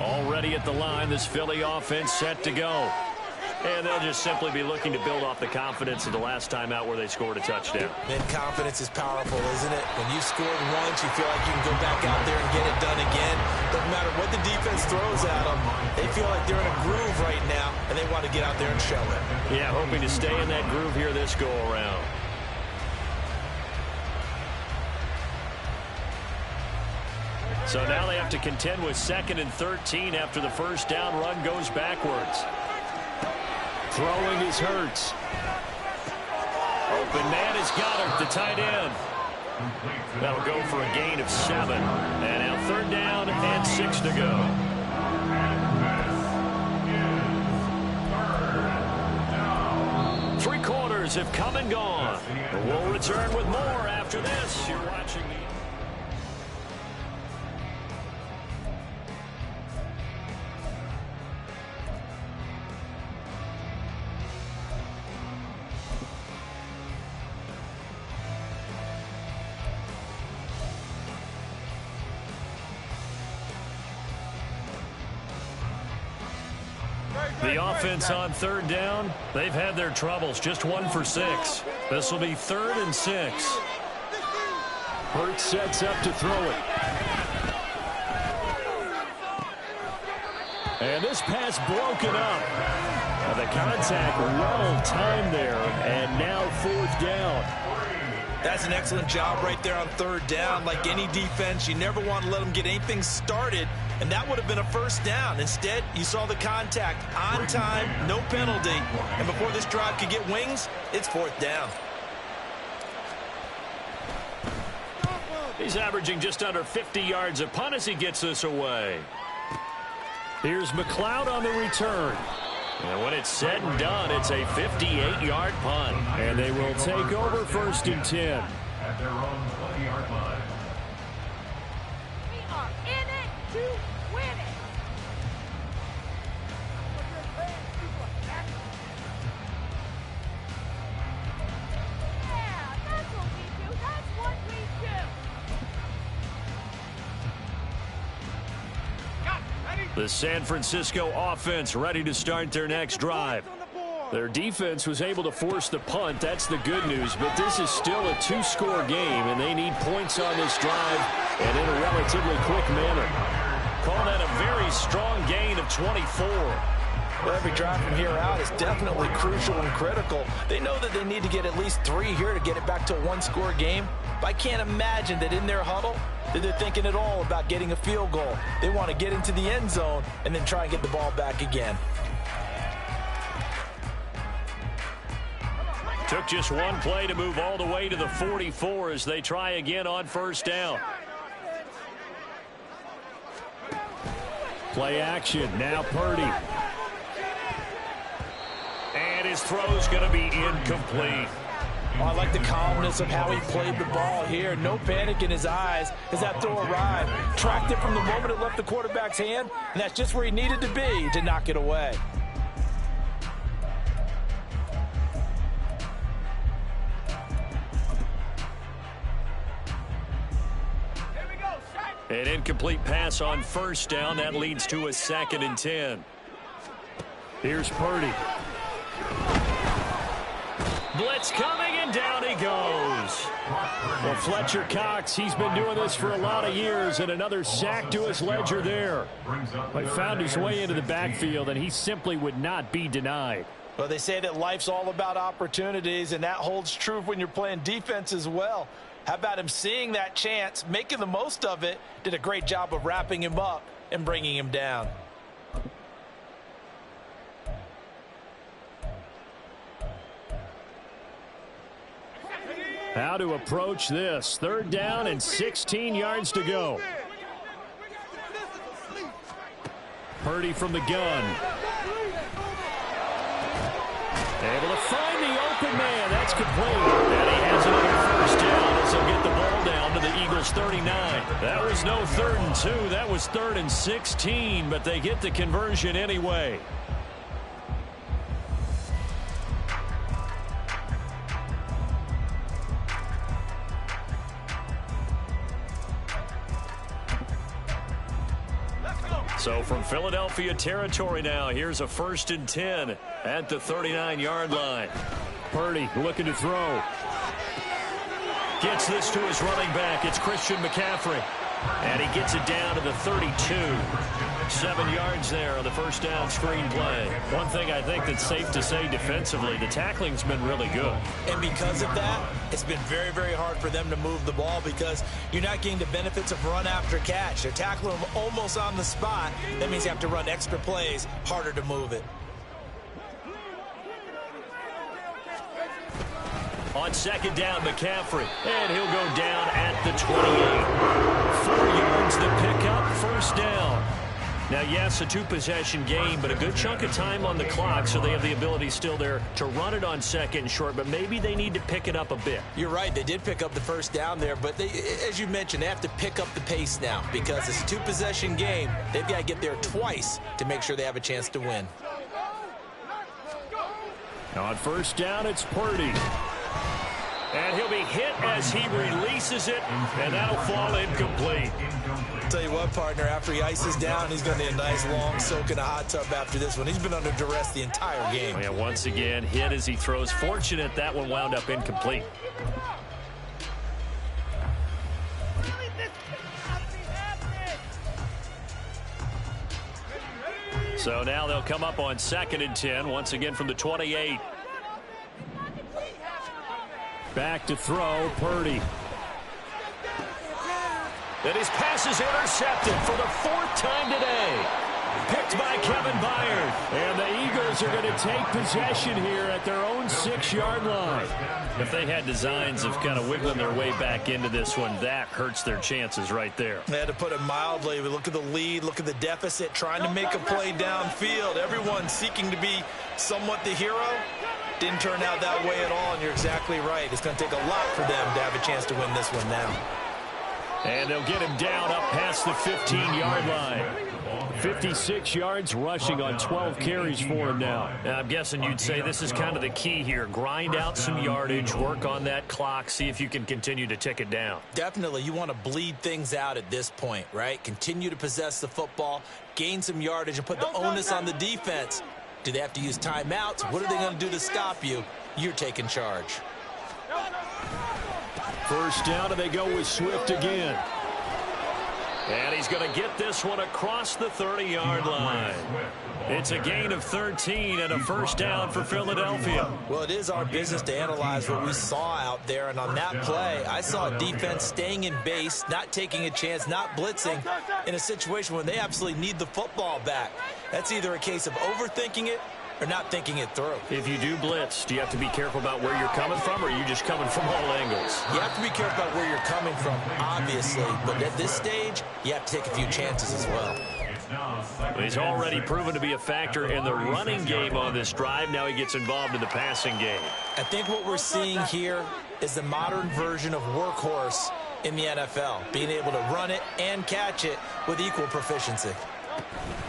Already at the line, this Philly offense set to go. And they'll just simply be looking to build off the confidence of the last time out where they scored a touchdown. And confidence is powerful, isn't it? When you scored once, you feel like you can go back out there and get it done again. Doesn't matter what the defense throws at them. They feel like they're in a groove right now, and they want to get out there and show it. Yeah, hoping to stay in that groove here this go-around. So now they have to contend with 2nd and 13 after the first down run goes backwards. Throwing is Hurts. Open man is Goddard, the tight end. That'll go for a gain of 7. And now 3rd down and 6 to go. 3 quarters have come and gone. We'll return with more after this. You're watching the... The offense on 3rd down, they've had their troubles. Just 1 for 6. This will be 3rd and 6. Hurts sets up to throw it. And this pass broken up. The contact well timed there, and now 4th down. That's an excellent job right there on 3rd down. Like any defense, you never want to let them get anything started, and that would have been a 1st down. Instead, you saw the contact on time, no penalty, and before this drive could get wings, it's 4th down. He's averaging just under 50 yards a punt as he gets this away. Here's McLeod on the return. And when it's said and done, it's a 58-yard punt. And they will take over 1st and 10. At their own 20-yard line. We are in it to win it. Yeah, that's what we do. That's what we do. The San Francisco offense ready to start their next drive. Their defense was able to force the punt. That's the good news. But this is still a 2-score game, and they need points on this drive and in a relatively quick manner. Call that a very strong gain of 24. Well, every drive from here out is definitely crucial and critical. They know that they need to get at least 3 here to get it back to a 1-score game. But I can't imagine that in their huddle that they're thinking at all about getting a field goal. They want to get into the end zone and then try and get the ball back again. Took just 1 play to move all the way to the 44 as they try again on 1st down. Play action. Now Purdy. And his throw's going to be incomplete. Oh, I like the calmness of how he played the ball here. No panic in his eyes as that throw arrived. Tracked it from the moment it left the quarterback's hand, and that's just where he needed to be to knock it away. An incomplete pass on 1st down. That leads to a 2nd and 10. Here's Purdy. Blitz coming, and down he goes. Well, Fletcher Cox, he's been doing this for a lot of years, and another sack to his ledger there. He found his way into the backfield, and he simply would not be denied. Well, they say that life's all about opportunities, and that holds true when you're playing defense as well. How about him seeing that chance, making the most of it, did a great job of wrapping him up and bringing him down. How to approach this. 3rd down and 16 yards to go. Purdy from the gun. Able to find the open man. That's complete. And he has another 1st down as he'll get the ball down to the Eagles' 39. That was no 3rd and 2. That was 3rd and 16, but they get the conversion anyway. So from Philadelphia territory now, here's a 1st and 10 at the 39-yard line. Purdy looking to throw. Gets this to his running back. It's Christian McCaffrey. And he gets it down to the 32. 7 yards there on the first down screen play. One thing I think that's safe to say defensively, the tackling's been really good. And because of that, it's been very, very hard for them to move the ball because you're not getting the benefits of run after catch. They're tackling them almost on the spot. That means you have to run extra plays, harder to move it. On second down, McCaffrey. And he'll go down at the 28. 4 yards the pickup, first down. Now, yes, a two-possession game, but a good chunk of time on the clock, so they have the ability still there to run it on second and short, but maybe they need to pick it up a bit. You're right. They did pick up the first down there, but they, as you mentioned, they have to pick up the pace now because it's a two-possession game. They've got to get there twice to make sure they have a chance to win. Now on first down, it's Purdy. And he'll be hit as he releases it, and that'll fall incomplete. Tell you what, partner, after he ices down, he's going to need a nice long soak in a hot tub after this one. He's been under duress the entire game. Yeah, once again, hit as he throws. Fortunate that one wound up incomplete. So now they'll come up on 2nd and 10, once again from the 28. Back to throw, Purdy. And his pass is intercepted for the 4th time today. Picked by Kevin Byard. And the Eagles are going to take possession here at their own 6-yard line. If they had designs of kind of wiggling their way back into this one, that hurts their chances right there. They had to put it mildly. Look at the lead, look at the deficit, trying to make a play downfield. Everyone seeking to be somewhat the hero. Didn't turn out that way at all, and you're exactly right. It's going to take a lot for them to have a chance to win this one now. And they'll get him down up past the 15-yard line. 56 yards rushing on 12 carries for him now. Now, I'm guessing you'd say this is kind of the key here. Grind out some yardage, work on that clock, see if you can continue to tick it down. Definitely. You want to bleed things out at this point, right? Continue to possess the football, gain some yardage, and put the onus on the defense. Do they have to use timeouts? What are they going to do to stop you? You're taking charge. First down, and they go with Swift again. And he's going to get this one across the 30-yard line. It's a gain of 13 and a first down for Philadelphia. Well, it is our business to analyze what we saw out there. And on that play, I saw a defense staying in base, not taking a chance, not blitzing in a situation when they absolutely need the football back. That's either a case of overthinking it or not thinking it through. If you do blitz, do you have to be careful about where you're coming from, or are you just coming from all angles? You have to be careful about where you're coming from, obviously. But at this stage, you have to take a few chances as well. He's already proven to be a factor in the running game on this drive. Now he gets involved in the passing game. I think what we're seeing here is the modern version of workhorse in the NFL, being able to run it and catch it with equal proficiency.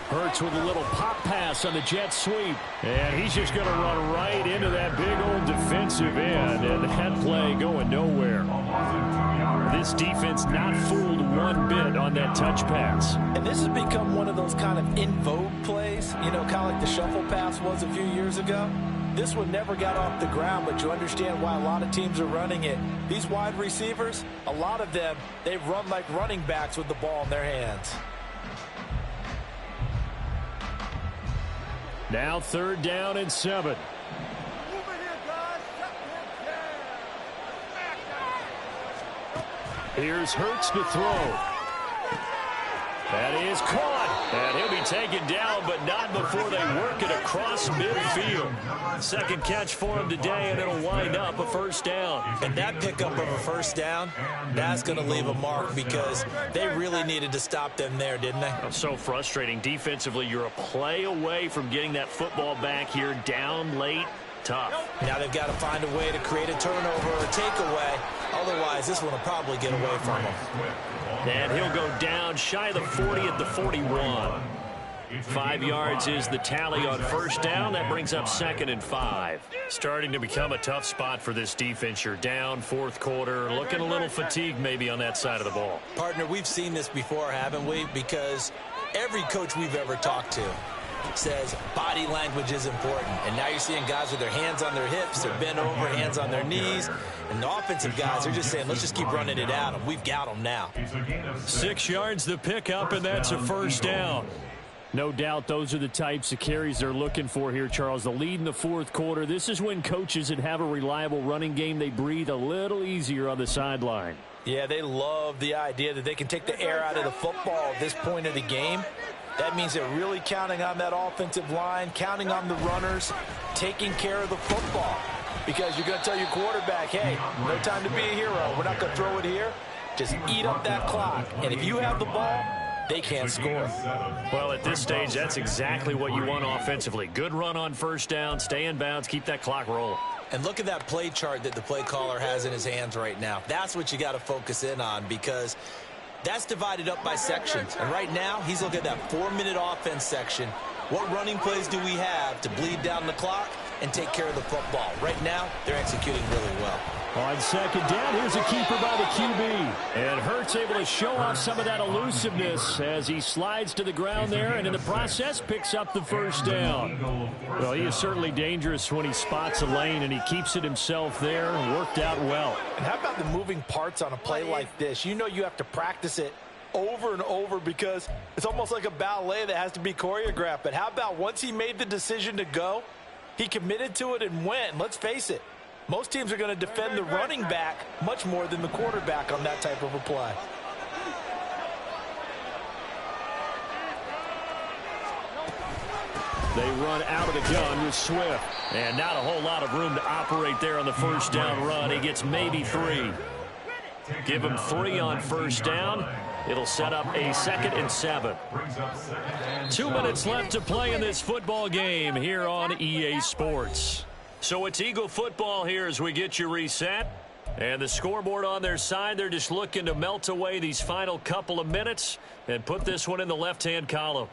Hurts with a little pop pass on the jet sweep. And he's just going to run right into that big old defensive end. And that play going nowhere. This defense not fooled one bit on that touch pass. And this has become one of those kind of in vogue plays, you know, kind of like the shuffle pass was a few years ago. This one never got off the ground, but you understand why a lot of teams are running it. These wide receivers, a lot of them, they run like running backs with the ball in their hands. Now 3rd down and 7. Here's Hurts to throw. That is caught. And he'll be taken down, but not before they work it across midfield. Second catch for him today, and it'll wind up a first down. And that pickup of a first down, that's going to leave a mark because they really needed to stop them there, didn't they? So frustrating. Defensively, you're a play away from getting that football back here down late. Tough. Now they've got to find a way to create a turnover or a takeaway. Otherwise, this one will probably get away from them. And he'll go down shy of the 40 at the 41. 5 yards is the tally on first down. That brings up 2nd and 5. Starting to become a tough spot for this defense. You're down 4th quarter. Looking a little fatigued maybe on that side of the ball. Partner, we've seen this before, haven't we? Because every coach we've ever talked to, says body language is important. And now you're seeing guys with their hands on their hips, they're bent over, hands on their knees. And the offensive guys are just saying, let's just keep running it at them. We've got them now. 6 yards the pickup, and that's a first down. No doubt those are the types of carries they're looking for here, Charles. The lead in the fourth quarter. This is when coaches that have a reliable running game, they breathe a little easier on the sideline. Yeah, they love the idea that they can take the air out of the football at this point of the game. That means they're really counting on that offensive line, counting on the runners, taking care of the football. Because you're going to tell your quarterback, hey, no time to be a hero. We're not going to throw it here. Just eat up that clock. And if you have the ball, they can't score. Well, at this stage, that's exactly what you want offensively. Good run on first down, stay in bounds, keep that clock rolling. And look at that play chart that the play caller has in his hands right now. That's what you got to focus in on, because that's divided up by sections. And right now, he's looking at that 4-minute offense section. What running plays do we have to bleed down the clock and take care of the football? Right now, they're executing really well. On second down, here's a keeper by the QB. And Hurts able to show off some of that elusiveness as he slides to the ground there, and in the process picks up the first down. Well, he is certainly dangerous when he spots a lane, and he keeps it himself there. Worked out well. And how about the moving parts on a play like this? You know you have to practice it over and over because it's almost like a ballet that has to be choreographed. But how about once he made the decision to go, he committed to it and went. And let's face it, most teams are going to defend the running back much more than the quarterback on that type of a play. They run out of the gun with Swift. And not a whole lot of room to operate there on the first down run. He gets maybe 3. Give him 3 on first down. It'll set up a 2nd and 7. 2 minutes left to play in this football game here on EA Sports. So it's Eagle football here as we get you reset. And the scoreboard on their side, they're just looking to melt away these final couple of minutes and put this one in the left-hand column.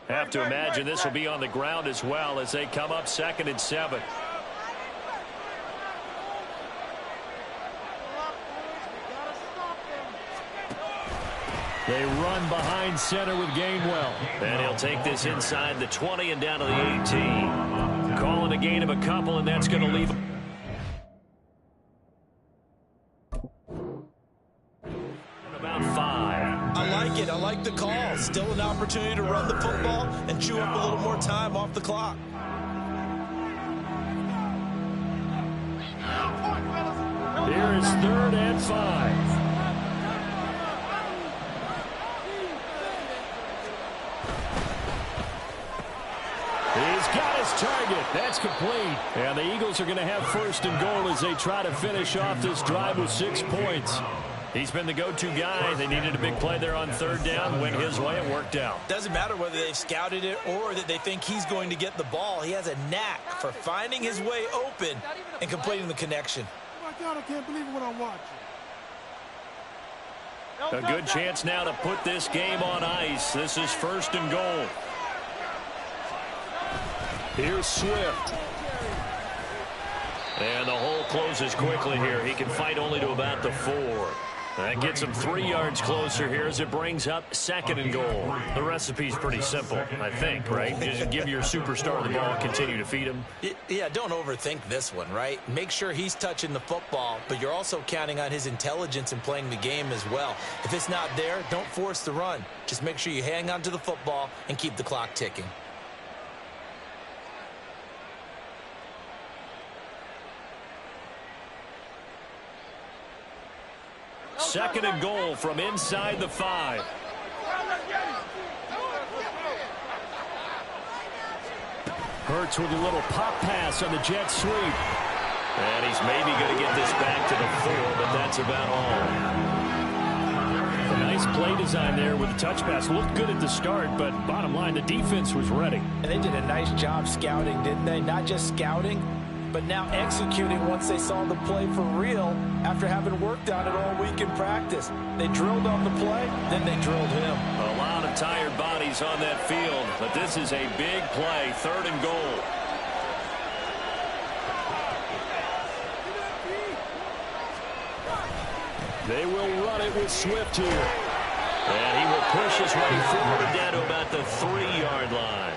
Have to imagine this will be on the ground as well as they come up 2nd and 7. They run behind center with Gainwell. And he'll take this inside the 20 and down to the 18. Calling a gain of a couple, and that's going to leave about 5. I like it. I like the call. Still an opportunity to run the football and chew up a little more time off the clock. Here is 3rd and 5. He's got his target. That's complete. And the Eagles are going to have 1st and goal as they try to finish off this drive with 6 points. He's been the go-to guy. They needed a big play there on 3rd down. Went his way. It worked out. Doesn't matter whether they've scouted it or that they think he's going to get the ball. He has a knack for finding his way open and completing the connection. Oh my God, I can't believe what I'm watching. A good chance now to put this game on ice. This is 1st and goal. Here's Swift. And the hole closes quickly here. He can fight only to about the 4. That gets him 3 yards closer here as it brings up 2nd and goal. The recipe's pretty simple, I think, right? Just give your superstar the ball, continue to feed him. Yeah, don't overthink this one, right? Make sure he's touching the football, but you're also counting on his intelligence in playing the game as well. If it's not there, don't force the run. Just make sure you hang on to the football and keep the clock ticking. 2nd and goal from inside the 5. Hurts with a little pop pass on the jet sweep. And he's maybe going to get this back to the 4, but that's about all. A nice play design there with the touch pass. Looked good at the start, but bottom line, the defense was ready. And they did a nice job scouting, didn't they? Not just scouting, but now executing once they saw the play for real after having worked on it all week in practice. They drilled on the play, then they drilled him. A lot of tired bodies on that field, but this is a big play, 3rd and goal. They will run it it with Swift here. And he will push his way forward down to about the 3-yard line.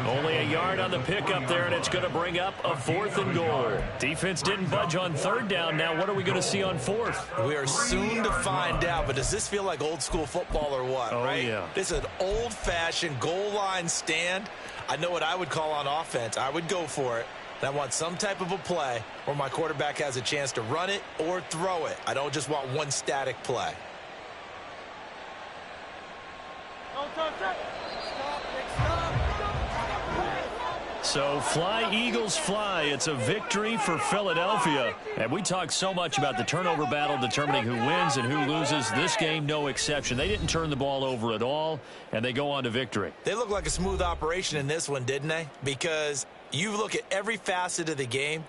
Only a yard on the pickup there, and it's going to bring up a 4th and goal. Defense didn't budge on 3rd down. Now what are we going to see on 4th? We are soon to find out, but does this feel like old school football or what, right? Yeah. This is an old-fashioned goal line stand. I know what I would call on offense. I would go for it. And I want some type of a play where my quarterback has a chance to run it or throw it. I don't just want one static play. So fly, Eagles, fly. It's a victory for Philadelphia. And we talk so much about the turnover battle determining who wins and who loses. This game, no exception. They didn't turn the ball over at all, and they go on to victory. They look like a smooth operation in this one, didn't they? Because you look at every facet of the game,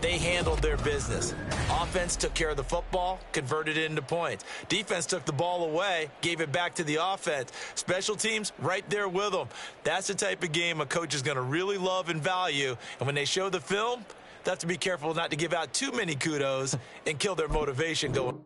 they handled their business. Offense took care of the football, converted it into points. Defense took the ball away, gave it back to the offense. Special teams, right there with them. That's the type of game a coach is going to really love and value. And when they show the film, they have to be careful not to give out too many kudos and kill their motivation going.